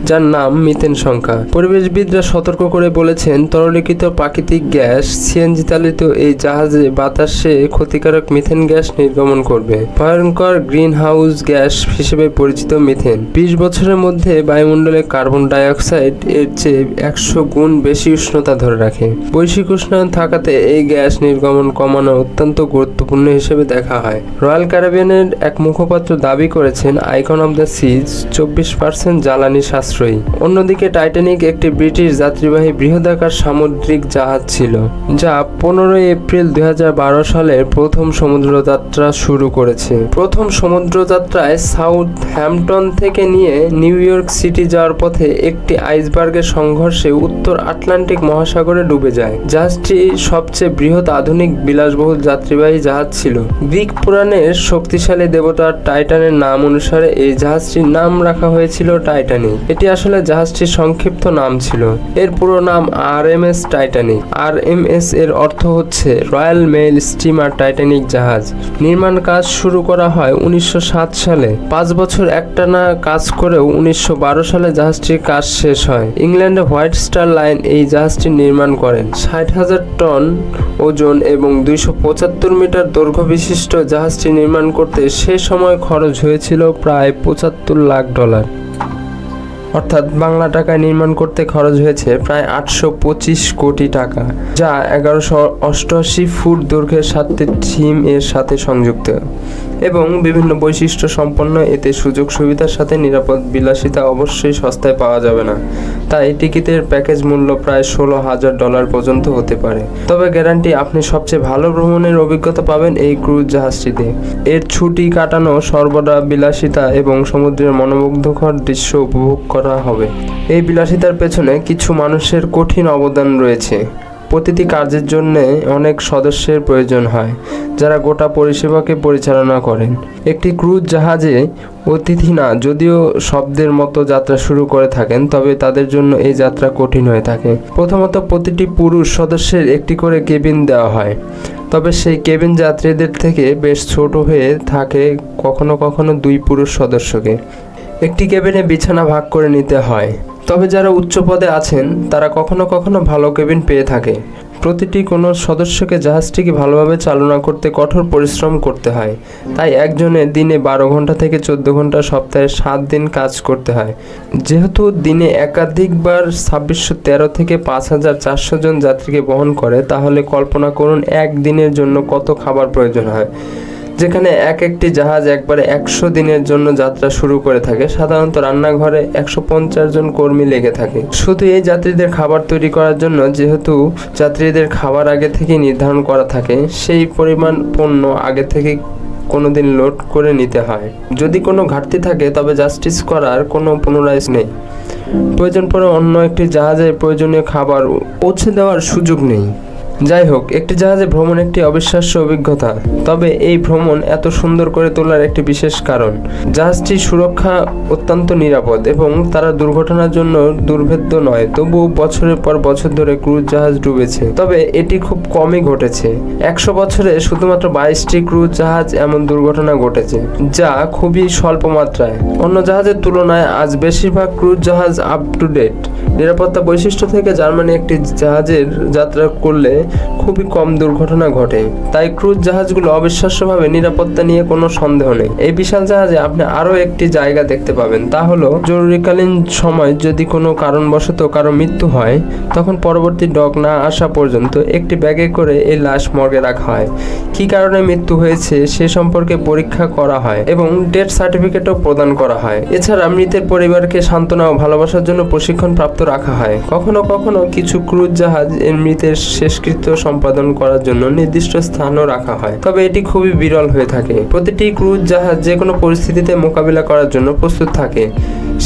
যার নাম মিথেন সংখ্যা। পরিবেশবিদরা সতর্ক করে বলেছেন, তরলীকৃত প্রাকৃতিক গ্যাস সিএনজি চালিত এই জাহাজে বাতাসে ক্ষতিকারক মিথেন গ্যাস নির্গমন করবে। ভয়ঙ্কর গ্রিন হাউস গ্যাস হিসেবে পরিচিত মিথেন 20 বছরের মধ্যে বায়ুমণ্ডলে কার্বন ডাই অক্সাইড এর চেয়ে 100 গুণ বেশি উষ্ণতা ধরে রাখে। বৈশ্বিক উষ্ণায়ন থাকাতে এই গ্যাস নির্গমন কমানো অত্যন্ত গুরুত্বপূর্ণ হিসেবে দেখা হয়। রয়্যাল ক্যারিবিয়ানের এক মুখপাত্র দাবি করেছেন, আইকন অফ দ্য সিজ 24% জ্বালানি সাশ্রয়ী। অন্যদিকে টাইটানিক একটি ব্রিটিশ যাত্রীবাহী বৃহদাকার সামুদ্রিক জাহাজ ছিল, যা 15 এপ্রিল 2012 সালের প্রথম সমুদ্রযাত্রা শুরু করেছে। প্রথম সমুদ্রযাত্রায় সাউথ হ্যাম্পটন থেকে নিয়ে নিউ ইয়র্ক সিটি যাওয়ার পথে একটি আইসবার্গের সংঘর্ষে উত্তর আটলান্টিক মহাসাগরে ডুবে যায়। জাহাজটি সবচেয়ে বৃহৎ আধুনিক বিলাসবহুল যাত্রীবাহী জাহাজ ছিল। গ্রিক পুরাণের শক্তিশালী দেবতা টাইটানের নাম অনুসারে এই জাহাজটির নাম রাখা হয়েছিল টাইটানিক। এটি আসলে জাহাজটির সংক্ষিপ্ত নাম ছিল। এর পুরো নাম RMS টাইটানিক। RMS এর অর্থ হচ্ছে রয়্যাল মেইল স্টিমার টাইটানিক জাহাজ। নির্মাণ কাজ শুরু করা হয় 1907 সালে। 5 বছর একটানা কাজ করেও 1912 সালে জাহাজটির কাজ শেষ হয়। ইংল্যান্ডে হোয়াইট স্টার লাইন এই জাহাজটি নির্মাণ করেন। 60,000 টন ওজন এবং 275 মিটার দৈর্ঘ্য বিশিষ্ট জাহাজটি নির্মাণ করতে সে সময় খরচ হয়েছিল প্রায় $75 লাখ। অর্থাৎ বাংলা টাকায় নির্মাণ করতে খরচ হয়েছে প্রায় 825 কোটি টাকা, যা 1188 ফুট দৈর্ঘ্যের 7টি থিম এর সাথে সংযুক্ত এবং বিভিন্ন বৈশিষ্ট্য সম্পন্ন। এতে সুযোগ সুবিধার সাথে নিরাপদ বিলাসিতা অবশ্যই সস্তায় পাওয়া যাবে না, তাই টিকিটের প্যাকেজ মূল্য প্রায় $16,000 পর্যন্ত হতে পারে। তবে গ্যারান্টি, আপনি সবচেয়ে ভালো ভ্রমণের অভিজ্ঞতা পাবেন এই ক্রুজ জাহাজটিতে। এর ছুটি কাটানো, সর্বদা বিলাসিতা এবং সমুদ্রের মনোমুগ্ধকর দৃশ্য উপভোগ করা হবে। এই বিলাসিতার পেছনে কিছু মানুষের কঠিন অবদান রয়েছে। প্রতিটি কাজের জন্য অনেক সদস্যের প্রয়োজন হয়, যারা গোটা পরিষেবাকে পরিচালনা করেন। একটি ক্রুজ জাহাজে অতিথি না যদিও শব্দের মতো যাত্রা শুরু করে থাকেন, তবে তাদের জন্য এই যাত্রা কঠিন হয়ে থাকে। প্রথমত, প্রতিটি পুরুষ সদস্যের একটি করে কেবিন দেওয়া হয়, তবে সেই কেবিন যাত্রীদের থেকে বেশ ছোট হয়ে থাকে। কখনো কখনো 2 পুরুষ সদস্যকে একটি কেবিনে বিছানা ভাগ করে নিতে হয়। তবে যারা উচ্চ পদে আছেন তারা কখনো কখনো ভালো কেবিন পেয়ে থাকে। প্রতিটি কোনো সদস্যকে জাহাজটিকে ভালোভাবে চালনা করতে কঠোর পরিশ্রম করতে হয়, তাই একজনের দিনে 12 ঘন্টা থেকে 14 ঘন্টা, সপ্তাহে 7 দিন কাজ করতে হয়। যেহেতু দিনে একাধিকবার 2613 থেকে 5400 জন যাত্রীকে বহন করে, তাহলে কল্পনা করুন এক দিনের জন্য কত খাবার প্রয়োজন হয়। যেখানে একটি জাহাজ একবারে 100 দিনের জন্য যাত্রা শুরু করে থাকে। সাধারণত রান্নাঘরে 150 জন কর্মী লেগে থাকে শুধু এই যাত্রীদের খাবার তৈরি করার জন্য। যেহেতু যাত্রীদের খাবার আগে থেকে নির্ধারণ করা থাকে, সেই পরিমাণ পণ্য আগে থেকে কোনোদিন লোড করে নিতে হয়। যদি কোনো ঘাটতি থাকে তবে জাস্টিস করার কোনো পুনরায় নেই। প্রয়োজন পড়ে অন্য একটি জাহাজে প্রয়োজনীয় খাবার পৌঁছে দেওয়ার সুযোগ নেই। যাই হোক, একটি জাহাজে ভ্রমণ একটি অবিশ্বাস্য অভিজ্ঞতা। তবে এই ভ্রমণ এত সুন্দর করে তোলার একটি বিশেষ কারণ, জাহাজটির সুরক্ষা অত্যন্ত নিরাপদ এবং তারা দুর্ঘটনার জন্য দুর্ভেদ্য নয়। তবুও বছরের পর বছর ধরে ক্রুজ জাহাজ ডুবেছে, তবে এটি খুব কমই ঘটেছে। 100 বছরে শুধুমাত্র 22টি ক্রুজ জাহাজ এমন দুর্ঘটনা ঘটেছে, যা খুবই স্বল্প মাত্রায়। অন্য জাহাজের তুলনায় আজ বেশিরভাগ ক্রুজ জাহাজ আপ টু ডেট নিরাপত্তা বৈশিষ্ট্য থেকে জার্মানি একটি জাহাজের যাত্রা করলে খুবই কম দুর্ঘটনা ঘটে, তাই ক্রুজ জাহাজগুলো অবিশ্বাস্যভাবে নিরাপত্তা নিয়ে কোনো সন্দেহ নেই। এই বিশাল জাহাজে আপনি আরও একটি জায়গা দেখতে পাবেন, তা হলো জরুরিকালীন সময় যদি কোনো কারণবশত কারো মৃত্যু হয়, তখন পরবর্তী ডক না আসা পর্যন্ত একটি ব্যাগে করে এই লাশ মর্গে রাখা হয়। কী কারণে মৃত্যু হয়েছে সে সম্পর্কে পরীক্ষা করা হয় এবং ডেথ সার্টিফিকেটও প্রদান করা হয়। এছাড়া মৃতের পরিবারকে সান্ত্বনা ও ভালোবাসার জন্য প্রশিক্ষণ প্রাপ্ত রাখা হয়। কখনো কখনো কিছু ক্রুজ জাহাজ এর মৃতের শেষকৃত্য সম্পাদন করার জন্য নির্দিষ্ট স্থানও রাখা হয়, তবে এটি খুবই বিরল হয়ে থাকে। প্রতিটি ক্রুজ জাহাজ যে কোনো পরিস্থিতিতে মোকাবিলা করার জন্য প্রস্তুত থাকে।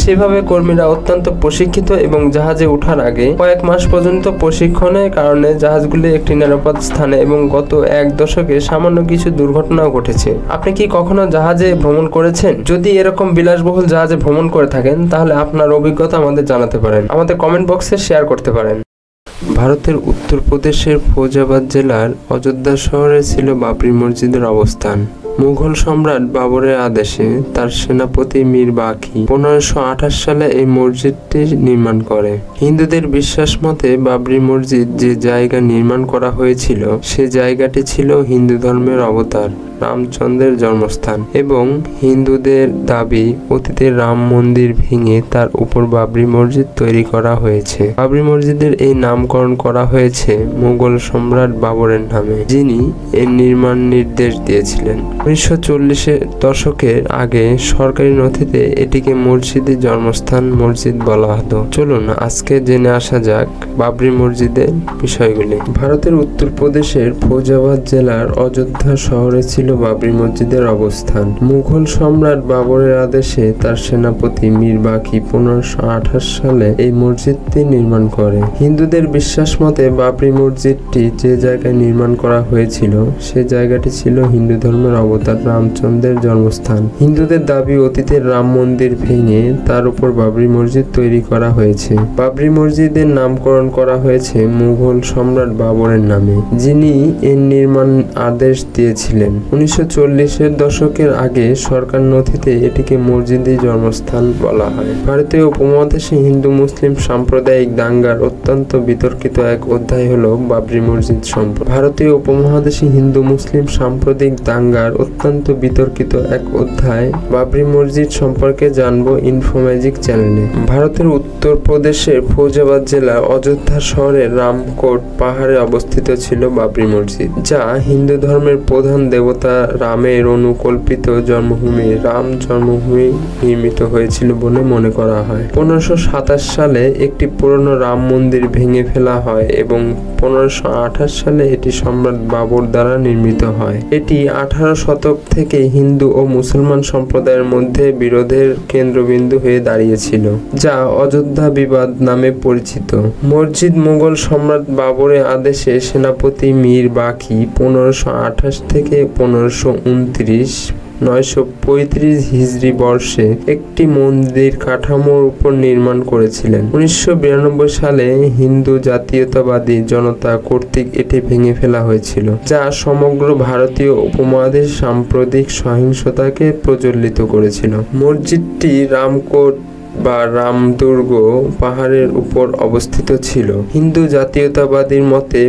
সেভাবে কর্মীরা অত্যন্ত প্রশিক্ষিত এবং জাহাজে ওঠার আগে কয়েক মাস পর্যন্ত প্রশিক্ষণের কারণে জাহাজগুলি একটি নিরাপদ স্থানে এবং গত এক দশকে সামান্য কিছু দুর্ঘটনাও ঘটেছে। আপনি কি কখনো জাহাজে ভ্রমণ করেছেন? যদি এরকম বিলাসবহুল জাহাজে ভ্রমণ করে থাকেন তাহলে আপনার অভিজ্ঞতা আমাদের জানাতে পারেন, আমাদের কমেন্ট বক্সে শেয়ার করতে পারেন। ভারতের উত্তরপ্রদেশের ফৈজাবাদ জেলার অযোধ্যা শহরে ছিল বাবরি মসজিদের অবস্থান। মুঘল সম্রাট বাবরের আদেশে তার সেনাপতি মীর বাকি 1528 সালে এই মসজিদটি নির্মাণ করে। হিন্দুদের বিশ্বাস মতে বাবরি মসজিদ যে জায়গা নির্মাণ করা হয়েছিল সে জায়গাটি ছিল হিন্দু ধর্মের অবতার রামচন্দ্রের জন্মস্থান এবং হিন্দুদের দাবি অতীতের রাম মন্দির ভেঙে তার উপর বাবরি মসজিদ তৈরি করা হয়েছে। বাবরি মসজিদের এই নামকরণ করা হয়েছে মুঘল সম্রাট বাবরের নামে, যিনি এর নির্মাণ নির্দেশ দিয়েছিলেন। 1940-এর দশকের আগে সরকারি নথিতে এটিকে মসজিদের জন্মস্থান মসজিদ বলা হতো। চলুন আজকে জেনে আসা যাক বাবরি মসজিদের বিষয়গুলি। ভারতের উত্তরপ্রদেশের ফৈজাবাদ জেলার অযোধ্যা শহরে ছিল বাবরি মসজিদের অবস্থান। মুঘল সম্রাট বাবরের আদেশে তার সেনাপতি মীর বাকি 1528 সালে এই মসজিদটি নির্মাণ করে। হিন্দুদের বিশ্বাস মতে বাবরি মসজিদটি যে জায়গায় নির্মাণ করা হয়েছিল সে জায়গাটি ছিল হিন্দু ধর্মের অবতার রামচন্দ্রের জন্মস্থান। হিন্দুদের দাবি অতীতের রাম মন্দির ভেঙে তার উপর বাবরি মসজিদ তৈরি করা হয়েছে। বাবরি মসজিদের নামকরণ করা হয়েছে মুঘল সম্রাট বাবরের নামে, যিনি এর নির্মাণ আদেশ দিয়েছিলেন। 1940-এর দশকের আগে সরকার নথিতে এটিকে মসজিদের জন্মস্থান বলা হয়। ভারতীয় উপমহাদেশে হিন্দু মুসলিম সাম্প্রদায়িক দাঙ্গার অত্যন্ত বিতর্কিত এক অধ্যায় হলো বাবরি মসজিদ সম্পর্কে। ভারতীয় উপমহাদেশে হিন্দু মুসলিম সাম্প্রদায়িক দাঙ্গার অত্যন্ত বিতর্কিত এক অধ্যায় বাবরি মসজিদ সম্পর্কে জানবো ইনফোম্যাজিক চ্যানেলে। ভারতের উত্তরপ্রদেশের ফৈজাবাদ জেলার অযোধ্যা শহরের রামকোট পাহাড়ে অবস্থিত ছিল বাবরি মসজিদ, যা হিন্দু ধর্মের প্রধান দেবতা রামের অনুকল্পিত জন্মভূমি রাম জন্মভূমি নির্মিত হয়েছিল বলে মনে করা হয়। 1527 সালে একটি পুরনো রাম মন্দির ভেঙে ফেলা হয় এবং 1528 সালে এটি সম্রাট বাবর দ্বারা নির্মিত হয়। এটি 18 শতক থেকে হিন্দু ও মুসলমান সম্প্রদায়ের মধ্যে বিরোধের কেন্দ্রবিন্দু হয়ে দাঁড়িয়েছিল, যা অযোধ্যা বিবাদ নামে পরিচিত। মসজিদ মুঘল সম্রাট বাবরের আদেশে সেনাপতি মীর বাকি 1528 থেকে 1529 935 হিজরি বর্ষে একটি মন্দির কাঠামোর উপর নির্মাণ করেছিলেন। 1992 সালে হিন্দু জাতীয়তাবাদী জনতা কর্তৃক এটি ভেঙে ফেলা হয়েছিল, যা সমগ্র ভারতীয় উপমহাদেশ সাম্প্রতিক সহিংসতাকে প্রজ্বলিত করেছিল। মসজিদটি রামকোট বা রামদুর্গ পাহাড়ের উপর অবস্থিত ছিল। হিন্দু জাতীয়তাবাদীর মতে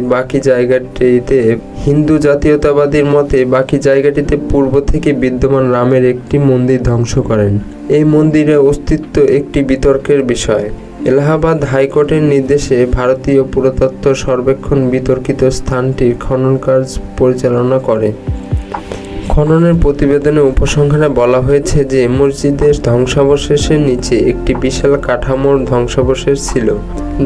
বাকি জায়গাটিতে পূর্ব থেকে বিদ্যমান রামের একটি মন্দির ধ্বংস করেন। এই মন্দিরের অস্তিত্ব একটি বিতর্কের বিষয়। এলাহাবাদ হাইকোর্টের নির্দেশে ভারতীয় পুরাতত্ত্ব সর্বেক্ষণ বিতর্কিত স্থানটির খনন কাজ পরিচালনা করে। খননের প্রতিবেদনে উপসংহারে বলা হয়েছে যে মসজিদের ধ্বংসাবশেষের নিচে একটি বিশাল কাঠামোর ধ্বংসাবশেষ ছিল,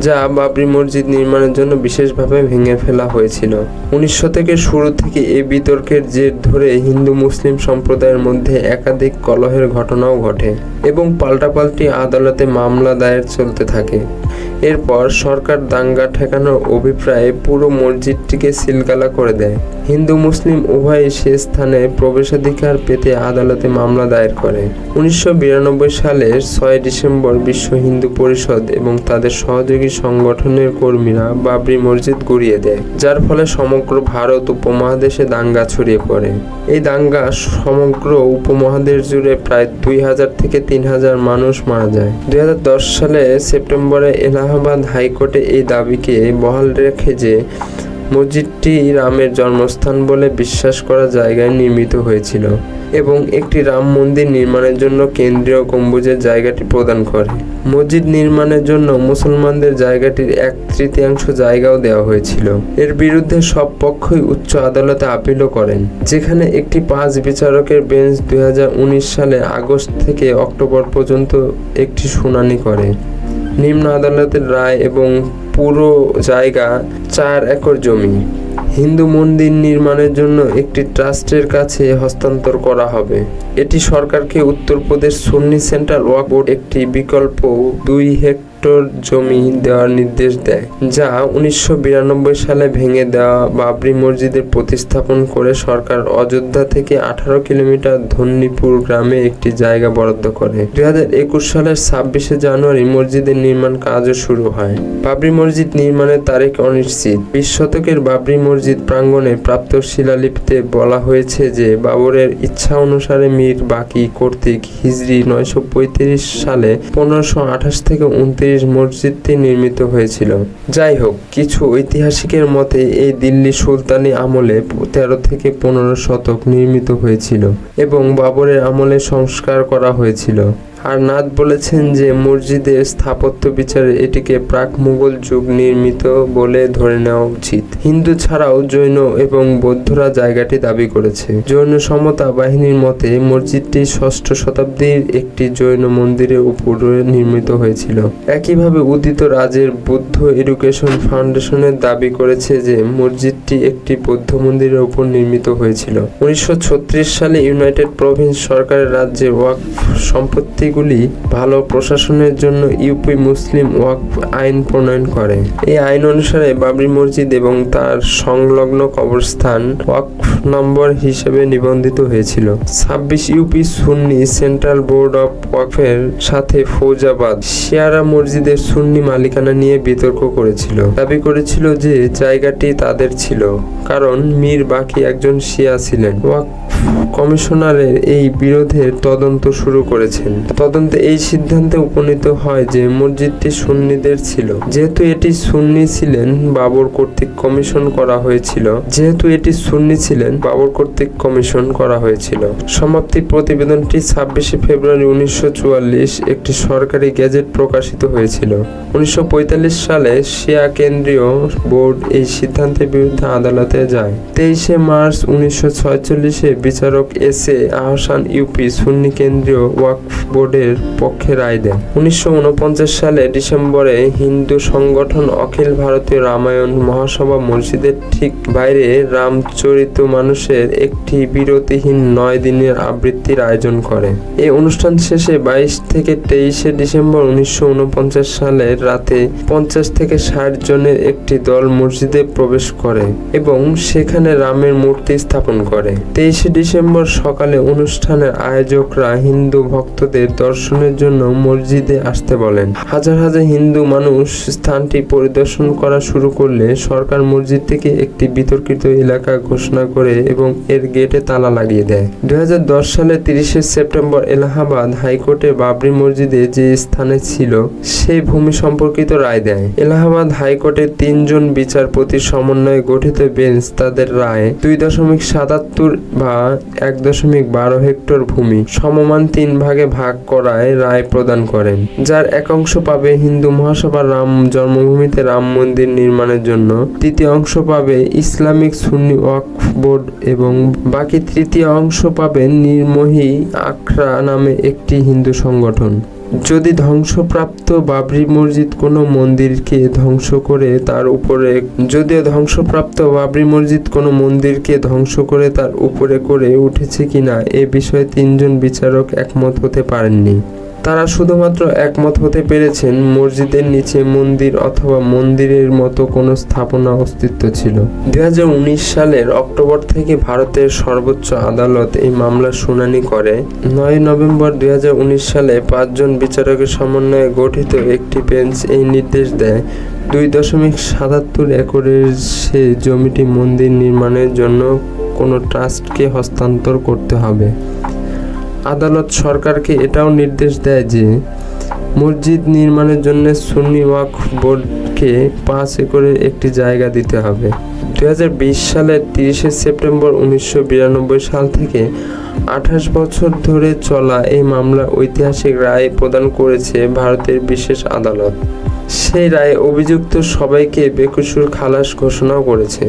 যা বাবরি মসজিদ নির্মাণের জন্য বিশেষভাবে ভেঙে ফেলা হয়েছিল। 19 শতকের শুরু থেকে এই বিতর্কের জের ধরে হিন্দু মুসলিম সম্প্রদায়ের মধ্যে একাধিক কলহের ঘটনাও ঘটে এবং পাল্টাপাল্টি আদালতে মামলা দায়ের চলতে থাকে। এরপর সরকার দাঙ্গা ঠেকানোর অভিপ্রায়ে পুরো মসজিদটিকে সিলগালা করে দেয়। হিন্দু মুসলিম উভয়ই সে স্থানে প্রবেশাধিকার পেতে আদালতে মামলা দায়ের করে। 1992 সালের 6 ডিসেম্বর বিশ্ব হিন্দু পরিষদ এবং তাদের সহযোগী সংগঠনের কর্মীরা বাবরি মসজিদ গুঁড়িয়ে দেয়, যার ফলে সমগ্র ভারত উপমহাদেশে দাঙ্গা ছড়িয়ে পড়ে। এই দাঙ্গা সমগ্র উপমহাদেশ জুড়ে প্রায় 2000 থেকে 3000 মানুষ মারা যায়। 2010 সালে সেপ্টেম্বরে এলাহাবাদ হাইকোর্টে এই দাবিকে বহাল রেখে যে মসজিদটি রামের জন্মস্থান বলে বিশ্বাস করা জায়গায় নির্মিত হয়েছিল এবং একটি রাম মন্দির নির্মাণের জন্য কেন্দ্রীয় গম্বুজের জায়গাটি প্রদান করে। মসজিদ নির্মাণের জন্য মুসলমানদের জায়গাটির 1/3 জায়গাও দেওয়া হয়েছিল। এর বিরুদ্ধে সব পক্ষই উচ্চ আদালতে আপিলও করেন, যেখানে একটি 5 বিচারকের বেঞ্চ 2019 সালের আগস্ট থেকে অক্টোবর পর্যন্ত একটি শুনানি করে। নিম্ন আদালতের রায় এবং পুরো জায়গা 4 একর জমি হিন্দু মন্দির নির্মাণের জন্য একটি ট্রাস্টের কাছে হস্তান্তর করা হবে। এটি সরকারকে উত্তরপ্রদেশ সুন্নি সেন্ট্রাল ওয়াকফ বোর্ড একটি বিকল্প 2 হেক্টর জমি দেওয়ার নির্দেশ দেয়, যা 1992 সালে ভেঙে দেওয়া বাবরি মসজিদের প্রতিস্থাপন করে সরকার অযোধ্যা থেকে 18 কিলোমিটার ধন্যীপুর গ্রামে একটি জায়গা বরাদ্দ করে। 2021 সালের 26 জানুয়ারি মসজিদের নির্মাণ কাজও শুরু হয়। বাবরি মসজিদ নির্মাণের তারিখ অনিশ্চিত। 20 শতকের বাবরি মসজিদ প্রাঙ্গণে প্রাপ্ত শিলালিপিতে বলা হয়েছে যে বাবরের ইচ্ছা অনুসারে মীর বাকি কর্তৃক হিজরি 935 সালে 1528 থেকে 29 মসজিদটি নির্মিত হয়েছিল। যাই হোক, কিছু ঐতিহাসিকের মতে এই দিল্লি সুলতানি আমলে 13 থেকে 15 শতক নির্মিত হয়েছিল এবং বাবরের আমলে সংস্কার করা হয়েছিল। আর নাথ বলেছেন যে মসজিদের স্থাপত্য বিচারে এটিকে প্রাক মুঘল যুগ নির্মিত বলে ধরে নেওয়া উচিত। হিন্দু ছাড়াও জৈন এবং বৌদ্ধরা জায়গাটি দাবি করেছে। জৈন সমতা বাহিনীর মতে মসজিদটি 6ষ্ঠ শতাব্দীর একটি জৈন মন্দিরের উপরে নির্মিত হয়েছিল। একইভাবে উদিত রাজের বুদ্ধ এডুকেশন ফাউন্ডেশনের দাবি করেছে যে মসজিদটি একটি বৌদ্ধ মন্দিরের উপর নির্মিত হয়েছিল। 1936 সালে ইউনাইটেড প্রভিন্স সরকারের রাজ্যে ওয়াকফ সম্পত্তি ভালো প্রশাসনের জন্য ইউপি মুসলিম ওয়াকফ আইন প্রণয়ন করে। এই আইন অনুসারে বাবরি মসজিদ এবং তার সংলগ্ন কবরস্থান ওয়াকফ নম্বর হিসেবে নিবন্ধিত হয়েছিল। 26 UP Sunni Central Board of ওয়াকফের সাথে ফৌজাবাদ শিয়ারা মসজিদের সুন্নি মালিকানা নিয়ে বিতর্ক করেছিল। দাবি করেছিল যে জায়গাটি তাদের ছিল কারণ মীর বাকি একজন শিয়া ছিলেন। ওয়াকফ কমিশনারের এই বিরোধের তদন্ত শুরু করেছেন। তদন্তে এই সিদ্ধান্তে উপনীত হয় যে মসজিদটি সুন্নিদের ছিল। যেহেতু এটি সুন্নি ছিলেন বাবর কর্তৃক কমিশন করা হয়েছিল। সমাপ্তি প্রতিবেদনটি 26 ফেব্রুয়ারি 1944 একটি সরকারি গেজেট প্রকাশিত হয়েছিল। 1945 সালে শিয়া কেন্দ্রীয় বোর্ড এই সিদ্ধান্তের বিরুদ্ধে আদালতে যায়। 23 মার্চ 1946 বিচারক এস.এ. আহসান ইউপি সুন্নি কেন্দ্রীয় ওয়াকফ বোর্ডের পক্ষে রায় দেন। 1949 সালে ডিসেম্বরে হিন্দু সংগঠন অখিল ভারতীয় রামায়ণ মহাসভা মসজিদের ঠিক বাইরে রামচরিত মানুষের একটি বিরতিহীন 9 দিনের আবৃত্তির আয়োজন করে। এই অনুষ্ঠান শেষে 22 থেকে 23 ডিসেম্বর 1949 সালের রাতে 50 থেকে 60 জনের একটি দল মসজিদে প্রবেশ করে এবং সেখানে রামের মূর্তি স্থাপন করে। 23 ডিসেম্বর সকালে অনুষ্ঠানের আয়োজকরা হিন্দু ভক্তদের দর্শনের জন্য মসজিদে আসতে বলেন। হাজার হাজার হিন্দু মানুষ স্থানটি পরিদর্শন করা শুরু করলে সরকার মসজিদটিকে একটি বিতর্কিত এলাকা ঘোষণা করে এবং এর গেটে তালা লাগিয়ে দেয়। 2010 সালে 30 সেপ্টেম্বর এলাহাবাদ হাইকোর্টে বাবরি মসজিদে যে স্থানে ছিল সেই ভূমি সম্পর্কিত রায় দেয়। এলাহাবাদ হাইকোর্টের 3 জন বিচারপতির সমন্বয়ে গঠিত বেঞ্চ তাদের রায় 2.77 বা 1.12 হেক্টর ভূমি সমমান 3 ভাগে ভাগ করায় রায় প্রদান করেন, যার এক অংশ পাবে হিন্দু মহাসভা রাম জন্মভূমিতে রাম মন্দির নির্মাণের জন্য, তৃতীয় অংশ পাবে ইসলামিক সুন্নি ওয়াকফ বোর্ড এবং বাকি তৃতীয় অংশ পাবে নির্মোহী আখড়া নামে একটি হিন্দু সংগঠন। যদি ধ্বংসপ্রাপ্ত বাবরি মসজিদ কোনো মন্দিরকে ধ্বংস করে তার উপরে করে উঠেছে কিনা এ বিষয়ে 3 জন বিচারক একমত হতে পারেননি। তারা শুধুমাত্র একমত হতে পেরেছেন মসজিদের নিচে মন্দির অথবা মন্দিরের মতো কোনো স্থাপনা অস্তিত্ব ছিল। 2019 সালের অক্টোবর থেকে ভারতের সর্বোচ্চ আদালত এই মামলার শুনানি করে। 9 নভেম্বর 2019 সালে 5 জন বিচারকের সমন্বয়ে গঠিত একটি বেঞ্চ এই নির্দেশ দেয় 2.77 একরের সে জমিটি মন্দির নির্মাণের জন্য কোনো ট্রাস্টকে হস্তান্তর করতে হবে। আদালত সরকারকে এটাও নির্দেশ দেয় যে মসজিদ নির্মাণের জন্য সুন্নি ওয়াকফ বোর্ডকে 5 একরের একটি জায়গা দিতে হবে। 2020 সালের 30 সেপ্টেম্বর 1992 সাল থেকে 28 বছর ধরে চলা এই মামলা ঐতিহাসিক রায় প্রদান করেছে ভারতের বিশেষ আদালত। সেই রায় অভিযুক্ত সবাইকে বেকসুর খালাস ঘোষণাও করেছে।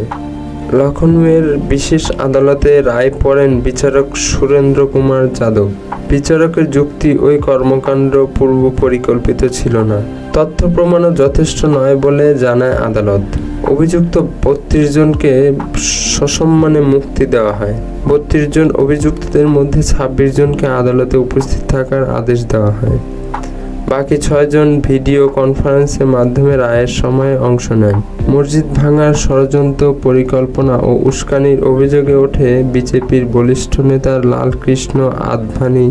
লখনউয়ের বিশেষ আদালতে রায় পড়েন বিচারক সুরেন্দ্র কুমার যাদব। বিচারকের যুক্তি, ওই কর্মকাণ্ড পূর্ব পরিকল্পিত ছিল না, তথ্য প্রমাণও যথেষ্ট নয় বলে জানায় আদালত। অভিযুক্ত 32 জনকে সসম্মানে মুক্তি দেওয়া হয়। 32 জন অভিযুক্তদের মধ্যে 26 জনকে আদালতে উপস্থিত থাকার আদেশ দেওয়া হয়। বাকি 6 জন ভিডিও কনফারেন্সের মাধ্যমে রায়ের সময় অংশ নেন। মসজিদ ভাঙার ষড়যন্ত্র, পরিকল্পনা ও উস্কানির অভিযোগে ওঠে বিজেপির বলিষ্ঠ নেতা লালকৃষ্ণ আদভানি,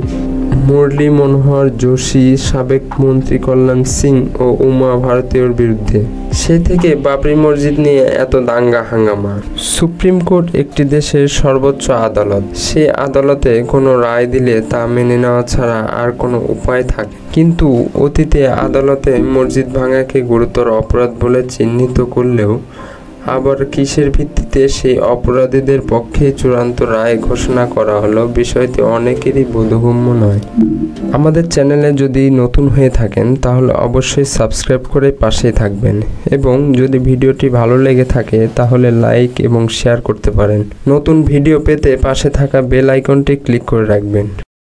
মুরলী মনোহর যোশী, সাবেক মন্ত্রী কল্যাণ সিং ও উমা ভারতীয়র বিরুদ্ধে। সেই থেকে বাবরি মসজিদ নিয়ে এত দাঙ্গা হাঙ্গামা। সুপ্রিম কোর্ট একটি দেশের সর্বোচ্চ আদালত। সেই আদালতে কোনো রায় দিলে তা মেনে নেওয়া ছাড়া আর কোনো উপায় থাকে। কিন্তু অতীতে আদালতে মসজিদ ভাঙাকে গুরুতর অপরাধ বলে চিহ্নিত করলেও আবার কিসের ভিত্তিতে সেই অপরাধীদের পক্ষে চূড়ান্ত রায় ঘোষণা করা হলো, বিষয়টি অনেকেরই বোধগম্য নয়। আমাদের চ্যানেলে যদি নতুন হয়ে থাকেন তাহলে অবশ্যই সাবস্ক্রাইব করে পাশেই থাকবেন এবং যদি ভিডিওটি ভালো লেগে থাকে তাহলে লাইক এবং শেয়ার করতে পারেন। নতুন ভিডিও পেতে পাশে থাকা বেল আইকনটি ক্লিক করে রাখবেন।